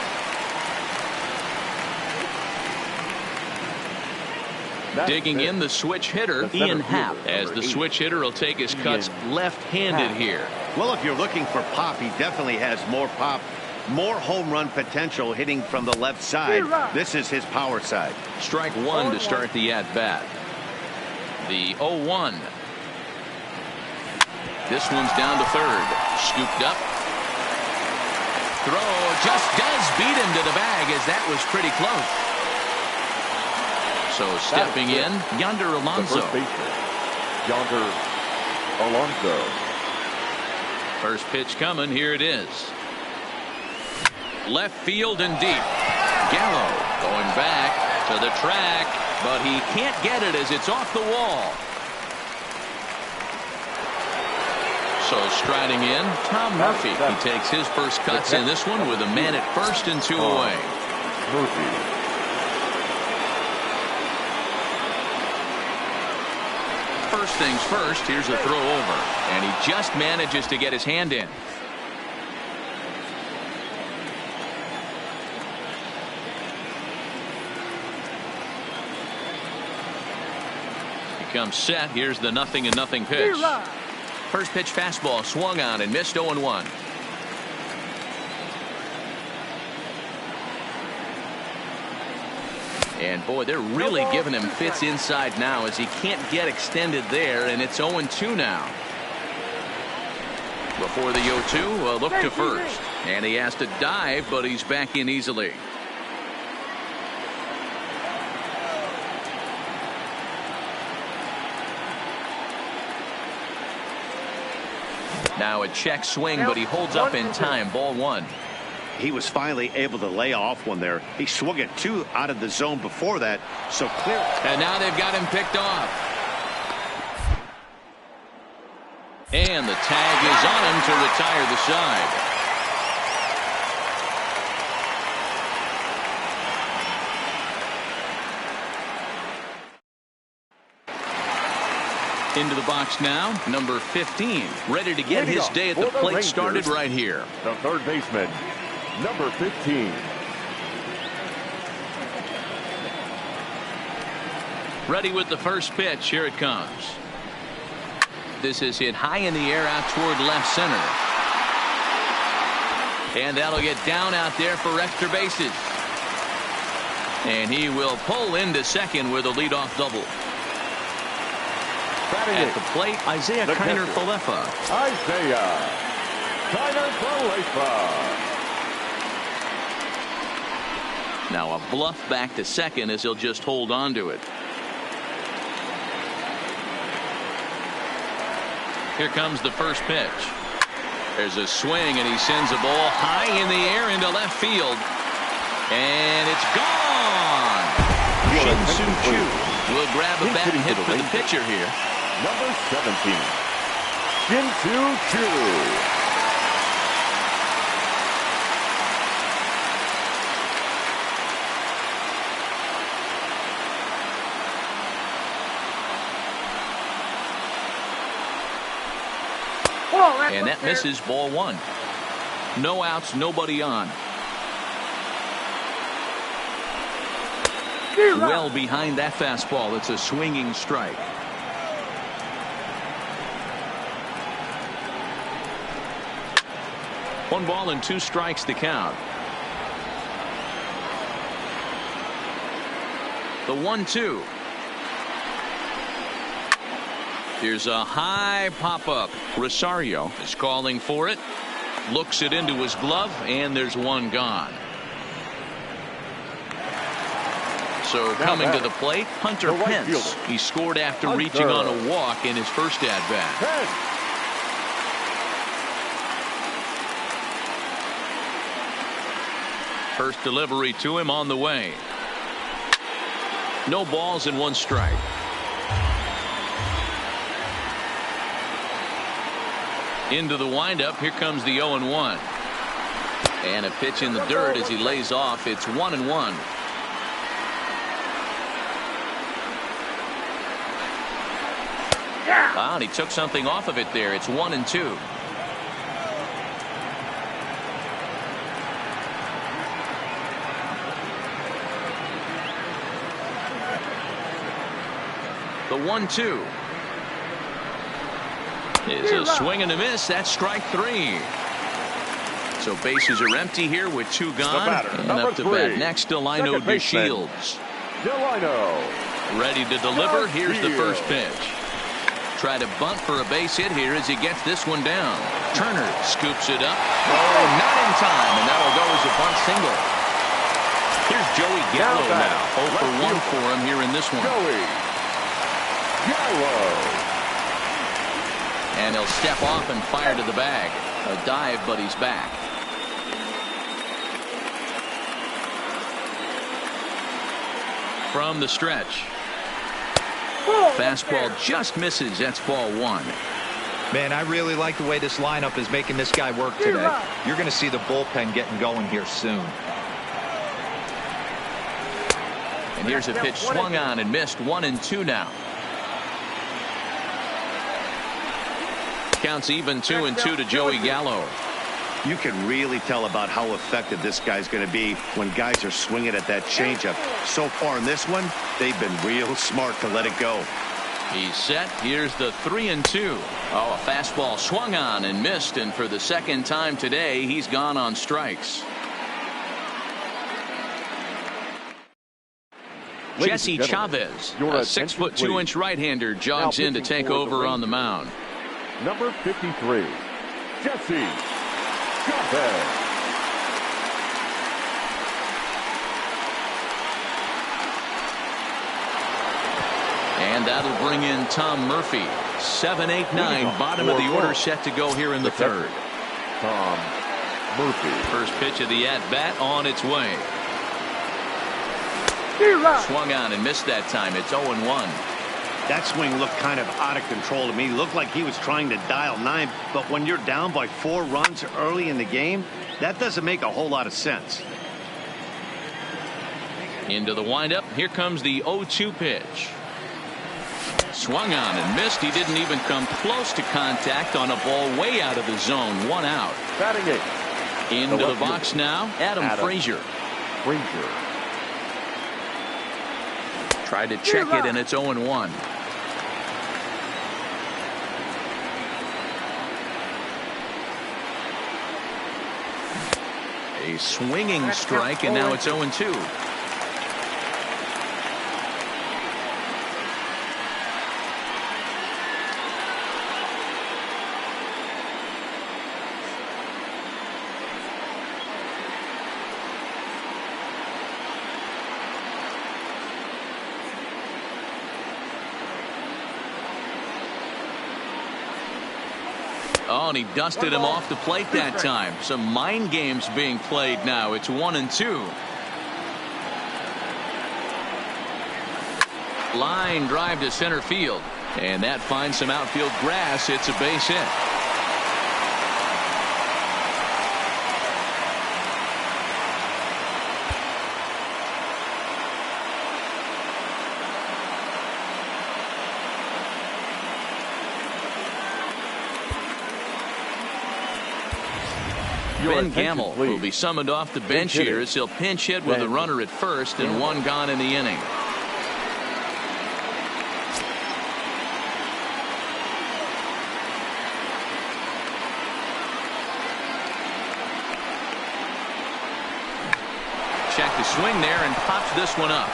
Digging in the switch hitter, Ian Happ, as the switch hitter will take his cuts left-handed here. Well, if you're looking for pop, he definitely has more pop, more home run potential hitting from the left side. This is his power side. Strike 1 to start the at-bat. The 0-1. This one's down to third. Scooped up. throw just does beat him to the bag, as that was pretty close. So stepping in, Yonder Alonso. Yonder Alonso. First pitch coming. Here it is. Left field and deep. Gallo going back to the track, but he can't get it as it's off the wall. So striding in, Tom Murphy. He takes his first cuts in this one with a man at first and 2 away. Murphy. First things first, here's a throw over, and he just manages to get his hand in. He comes set. Here's the 0-0 pitch. First pitch fastball swung on and missed 0-1. And boy, they're really giving him fits inside now as he can't get extended there, and it's 0-2 now. Before the 0-2, a look to first. And he has to dive, but he's back in easily. Now a check swing, but he holds up in time. Ball 1. He was finally able to lay off one there. He swung at 2 out of the zone before that, so clear. And now they've got him picked off. And the tag is on him to retire the side. Into the box now, number 15, ready to get his day at the plate started right here. The third baseman, number 15. Ready with the first pitch. Here it comes. This is hit high in the air out toward left center. And that'll get down out there for extra bases. And he will pull into second with a leadoff double. At the plate, Isaiah Kiner-Falefa. Isaiah Kiner-Falefa. Now a bluff back to second as he'll just hold on to it. Here comes the first pitch. There's a swing, and he sends a ball high in the air into left field. And it's gone. Shin-Soo Choo will grab a bat and hit for the pitcher here. Number 17, Shin-Soo Choo. And that misses. Ball 1. No outs, nobody on. Well behind that fastball. It's a swinging strike. One ball and 2 strikes to count. The 1-2. Here's a high pop-up. Rosario is calling for it. Looks it into his glove, and there's one gone. So coming to the plate, Hunter Pence. He scored after reaching on a walk in his first at-bat. First delivery to him on the way. No balls and 1 strike. Into the windup. Here comes the 0-1. And a pitch in the dirt as he lays off. It's 1-1. Ah, and he took something off of it there. It's 1-2. The 1-2 is a swing and a miss. That's strike 3. So bases are empty here with 2 gone. And up to bat next, Delino DeShields. Delino. Ready to deliver. Here's the first pitch. Try to bunt for a base hit here as he gets this one down. Turner scoops it up. Oh, not in time, and that'll go as a bunt single. Here's Joey Gallo now. 0 for 1 for him here in this one. Joey Gallo. And he'll step off and fire to the bag. A dive, but he's back. From the stretch. Fastball just misses. That's ball 1. Man, I really like the way this lineup is making this guy work today. You're going to see the bullpen getting going here soon. And here's a pitch swung on and missed. 1-2 now. Counts even 2-2 to Joey Gallo. You can really tell about how effective this guy's going to be when guys are swinging at that changeup. So far in this one, they've been real smart to let it go. He's set. Here's the 3-2. Oh, a fastball swung on and missed, and for the second time today, he's gone on strikes. Jesse Chavez, a 6'2" right-hander, jogs in to take over on the mound. Number 53, Jesse Chavez. And that'll bring in Tom Murphy. 7, 8, 9, bottom of the order set to go here in the third. Tom Murphy. First pitch of the at-bat on its way. Swung on and missed that time. It's 0-1. That swing looked kind of out of control to me. Looked like he was trying to dial 9, but when you're down by 4 runs early in the game, that doesn't make a whole lot of sense. Into the windup. Here comes the 0-2 pitch. Swung on and missed. He didn't even come close to contact on a ball way out of the zone. 1 out. Batting 8. Into the box now, Adam Frazier. Tried to check it, and it's 0-1. A swinging strike, and now it's 0-2. Oh, and he dusted him off the plate that time. Some mind games being played now. It's 1-2. Line drive to center field. And that finds some outfield grass. It's a base hit. Ben Gamble will be summoned off the bench here as he'll pinch hit with a runner at first and 1 gone in the inning. Check the swing there and pops this one up.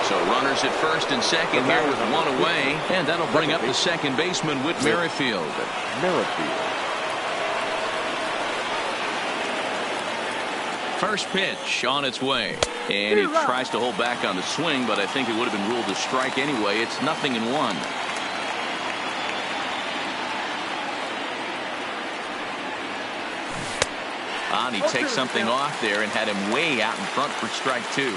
So runners at first and second here with 1 away, and that'll bring up the second baseman, Whit Merrifield. First pitch on its way, and he tries to hold back on the swing, but I think it would have been ruled a strike anyway. It's 0-1. And he takes something off there and had him way out in front for strike 2.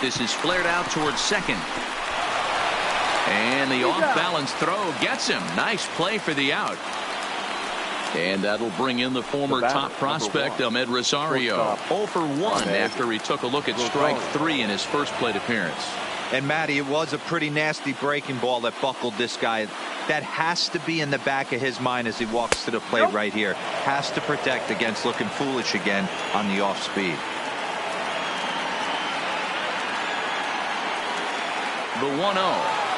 This is flared out towards second. And the off-balance throw gets him. Nice play for the out. And that'll bring in the former top prospect, Ahmed Rosario. 0 for 1 after he took a look at strike 3 in his first plate appearance. And, Matty, it was a pretty nasty breaking ball that buckled this guy. That has to be in the back of his mind as he walks to the plate right here. Has to protect against looking foolish again on the off-speed. The 1-0.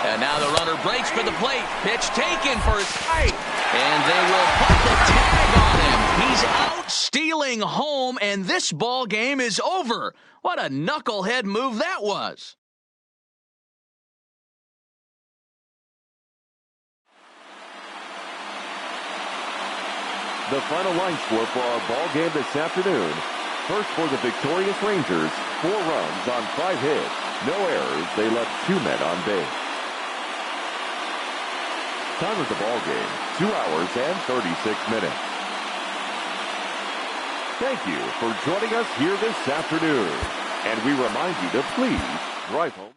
And now the runner breaks for the plate. Pitch taken for a strike. And they will put the tag on him. going home, and this ball game is over. What a knucklehead move that was. The final line score for our ball game this afternoon. First for the victorious Rangers, 4 runs on 5 hits. No errors. They left 2 men on base. Time of the ball game, 2 hours and 36 minutes. Thank you for joining us here this afternoon. And we remind you to please drive home.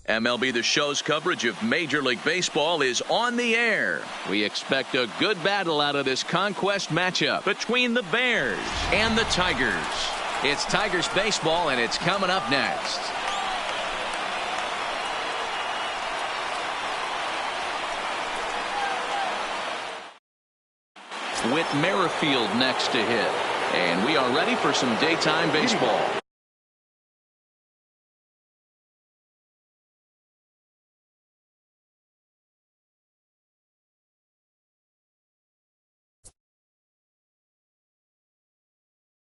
MLB The Show's coverage of Major League Baseball is on the air. We expect a good battle out of this conquest matchup between the Bears and the Tigers. It's Tigers baseball, and it's coming up next. With Merrifield next to hit. And we are ready for some daytime baseball.